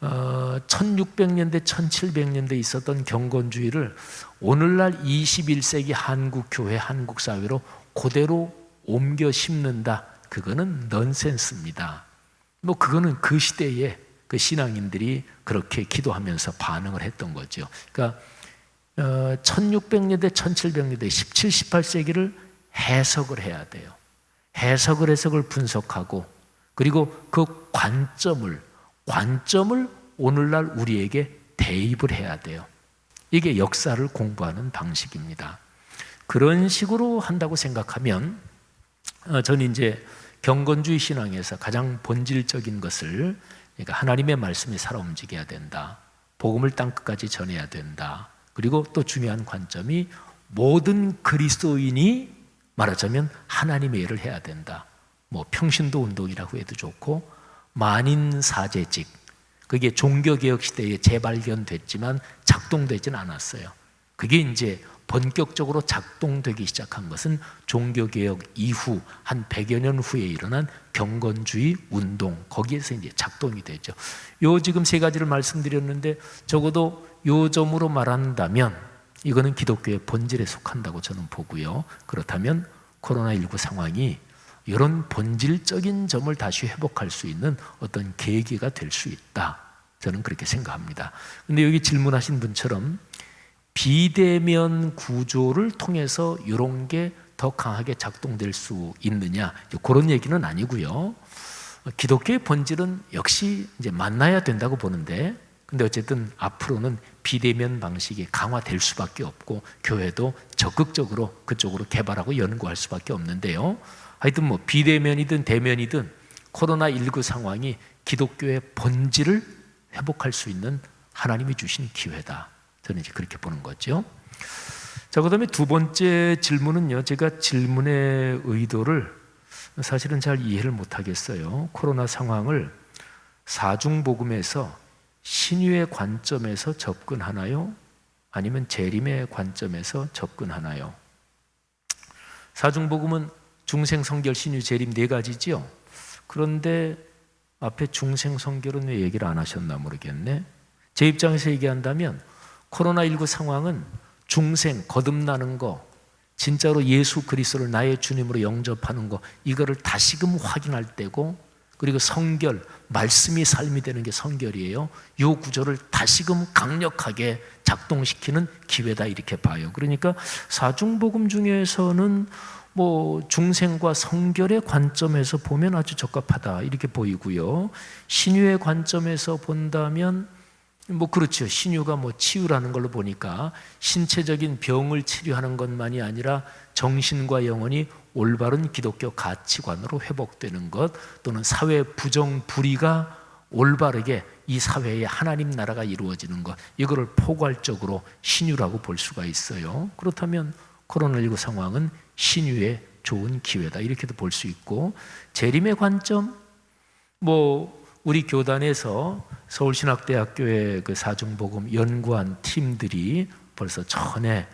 A: 1600년대, 1700년대 있었던 경건주의를 오늘날 21세기 한국교회, 한국사회로 그대로 옮겨 심는다. 그거는 넌센스입니다. 뭐 그거는 그 시대에 그 신앙인들이 그렇게 기도하면서 반응을 했던 거죠. 그러니까 1600년대, 1700년대, 17, 18세기를 해석을 해야 돼요. 해석을 분석하고, 그리고 그 관점을 오늘날 우리에게 대입을 해야 돼요. 이게 역사를 공부하는 방식입니다. 그런 식으로 한다고 생각하면 저는 이제 경건주의 신앙에서 가장 본질적인 것을, 그러니까 하나님의 말씀이 살아 움직여야 된다. 복음을 땅끝까지 전해야 된다. 그리고 또 중요한 관점이 모든 그리스도인이 말하자면 하나님의 일을 해야 된다. 뭐 평신도 운동이라고 해도 좋고, 만인사제직, 그게 종교개혁 시대에 재발견됐지만 작동되지는 않았어요. 그게 이제 본격적으로 작동되기 시작한 것은 종교개혁 이후 한 100여 년 후에 일어난 경건주의 운동, 거기에서 이제 작동이 되죠. 요 지금 세 가지를 말씀드렸는데 적어도 요 점으로 말한다면 이거는 기독교의 본질에 속한다고 저는 보고요. 그렇다면 코로나19 상황이 이런 본질적인 점을 다시 회복할 수 있는 어떤 계기가 될 수 있다. 저는 그렇게 생각합니다. 근데 여기 질문하신 분처럼 비대면 구조를 통해서 이런 게 더 강하게 작동될 수 있느냐, 그런 얘기는 아니고요. 기독교의 본질은 역시 이제 만나야 된다고 보는데, 근데 어쨌든 앞으로는 비대면 방식이 강화될 수밖에 없고 교회도 적극적으로 그쪽으로 개발하고 연구할 수밖에 없는데요. 하여튼 뭐 비대면이든 대면이든 코로나19 상황이 기독교의 본질을 회복할 수 있는 하나님이 주신 기회다. 저는 이제 그렇게 보는 거죠. 자, 그다음에 두 번째 질문은요. 제가 질문의 의도를 사실은 잘 이해를 못 하겠어요. 코로나 상황을 사중복음에서 신유의 관점에서 접근하나요? 아니면 재림의 관점에서 접근하나요? 사중복음은 중생, 성결, 신유, 재림 네 가지죠. 그런데 앞에 중생, 성결은 왜 얘기를 안 하셨나 모르겠네. 제 입장에서 얘기한다면 코로나19 상황은 중생, 거듭나는 거, 진짜로 예수 그리스도를 나의 주님으로 영접하는 거, 이거를 다시금 확인할 때고, 그리고 성결, 말씀이 삶이 되는 게 성결이에요. 이 구조를 다시금 강력하게 작동시키는 기회다, 이렇게 봐요. 그러니까 사중복음 중에서는 뭐 중생과 성결의 관점에서 보면 아주 적합하다, 이렇게 보이고요. 신유의 관점에서 본다면 뭐 그렇죠. 신유가 뭐 치유라는 걸로 보니까 신체적인 병을 치료하는 것만이 아니라 정신과 영혼이 올바른 기독교 가치관으로 회복되는 것, 또는 사회 부정 불의가 올바르게 이 사회에 하나님 나라가 이루어지는 것, 이거를 포괄적으로 신유라고 볼 수가 있어요. 그렇다면 코로나19 상황은 신유의 좋은 기회다, 이렇게도 볼 수 있고, 재림의 관점, 뭐 우리 교단에서 서울신학대학교의 그 사중복음 연구한 팀들이 벌써 전에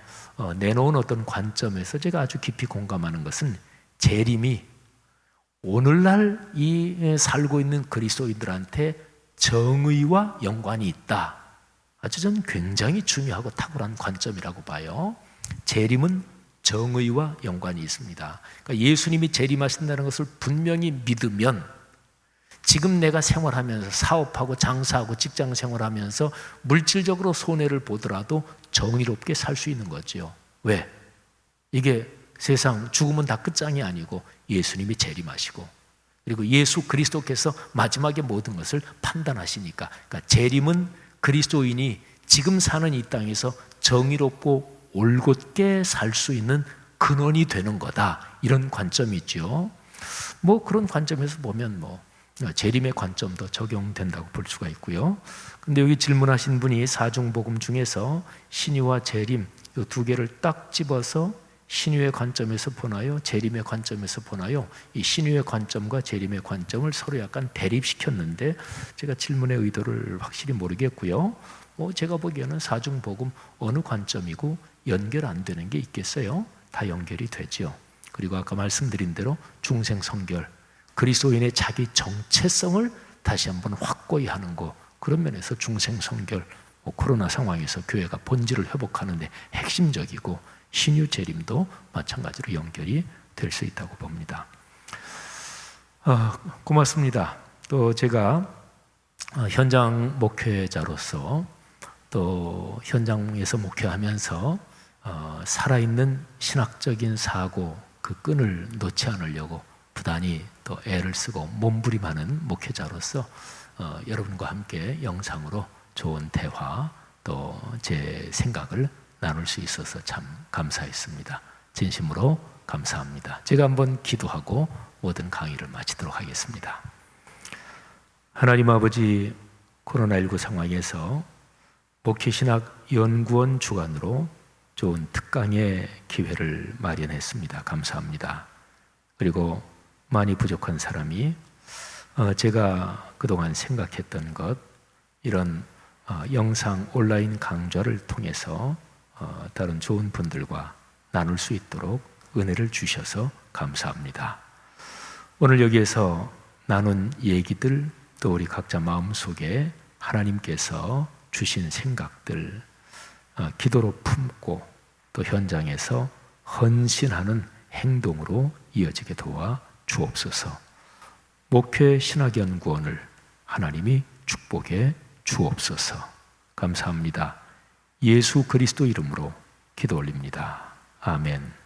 A: 내놓은 어떤 관점에서 제가 아주 깊이 공감하는 것은 재림이 오늘날 이 살고 있는 그리스도인들한테 정의와 연관이 있다. 아주 전 굉장히 중요하고 탁월한 관점이라고 봐요. 재림은 정의와 연관이 있습니다. 그러니까 예수님이 재림하신다는 것을 분명히 믿으면 지금 내가 생활하면서 사업하고 장사하고 직장 생활하면서 물질적으로 손해를 보더라도 정의롭게 살 수 있는 거죠. 왜? 이게 세상 죽으면 다 끝장이 아니고 예수님이 재림하시고 그리고 예수 그리스도께서 마지막에 모든 것을 판단하시니까. 그러니까 재림은 그리스도인이 지금 사는 이 땅에서 정의롭고 올곧게 살 수 있는 근원이 되는 거다. 이런 관점이 있죠. 뭐 그런 관점에서 보면 재림의 관점도 적용된다고 볼 수가 있고요. 근데 여기 질문하신 분이 사중복음 중에서 신유와 재림 이 두 개를 딱 집어서 신유의 관점에서 보나요? 재림의 관점에서 보나요? 이 신유의 관점과 재림의 관점을 서로 약간 대립시켰는데 제가 질문의 의도를 확실히 모르겠고요. 제가 보기에는 사중복음 어느 관점이고 연결 안 되는 게 있겠어요? 다 연결이 되죠. 그리고 아까 말씀드린 대로 중생성결, 그리스도인의 자기 정체성을 다시 한번 확고히 하는 거, 그런 면에서 중생성결, 코로나 상황에서 교회가 본질을 회복하는 데 핵심적이고 신유 재림도 마찬가지로 연결이 될 수 있다고 봅니다. 고맙습니다. 또 제가 현장 목회자로서 또 현장에서 목회하면서 살아있는 신학적인 사고 그 끈을 놓지 않으려고 부단히 또 애를 쓰고 몸부림하는 목회자로서 여러분과 함께 영상으로 좋은 대화 또 제 생각을 나눌 수 있어서 참 감사했습니다. 진심으로 감사합니다. 제가 한번 기도하고 모든 강의를 마치도록 하겠습니다. 하나님 아버지, 코로나19 상황에서 목회신학연구원 주관으로 좋은 특강의 기회를 마련했습니다. 감사합니다. 그리고 많이 부족한 사람이 제가 그동안 생각했던 것, 이런 영상 온라인 강좌를 통해서 다른 좋은 분들과 나눌 수 있도록 은혜를 주셔서 감사합니다. 오늘 여기에서 나눈 얘기들, 또 우리 각자 마음속에 하나님께서 주신 생각들 기도로 품고 또 현장에서 헌신하는 행동으로 이어지게 도와 주옵소서. 목회 신학연구원을 하나님이 축복해 주옵소서. 감사합니다. 예수 그리스도 이름으로 기도 올립니다. 아멘.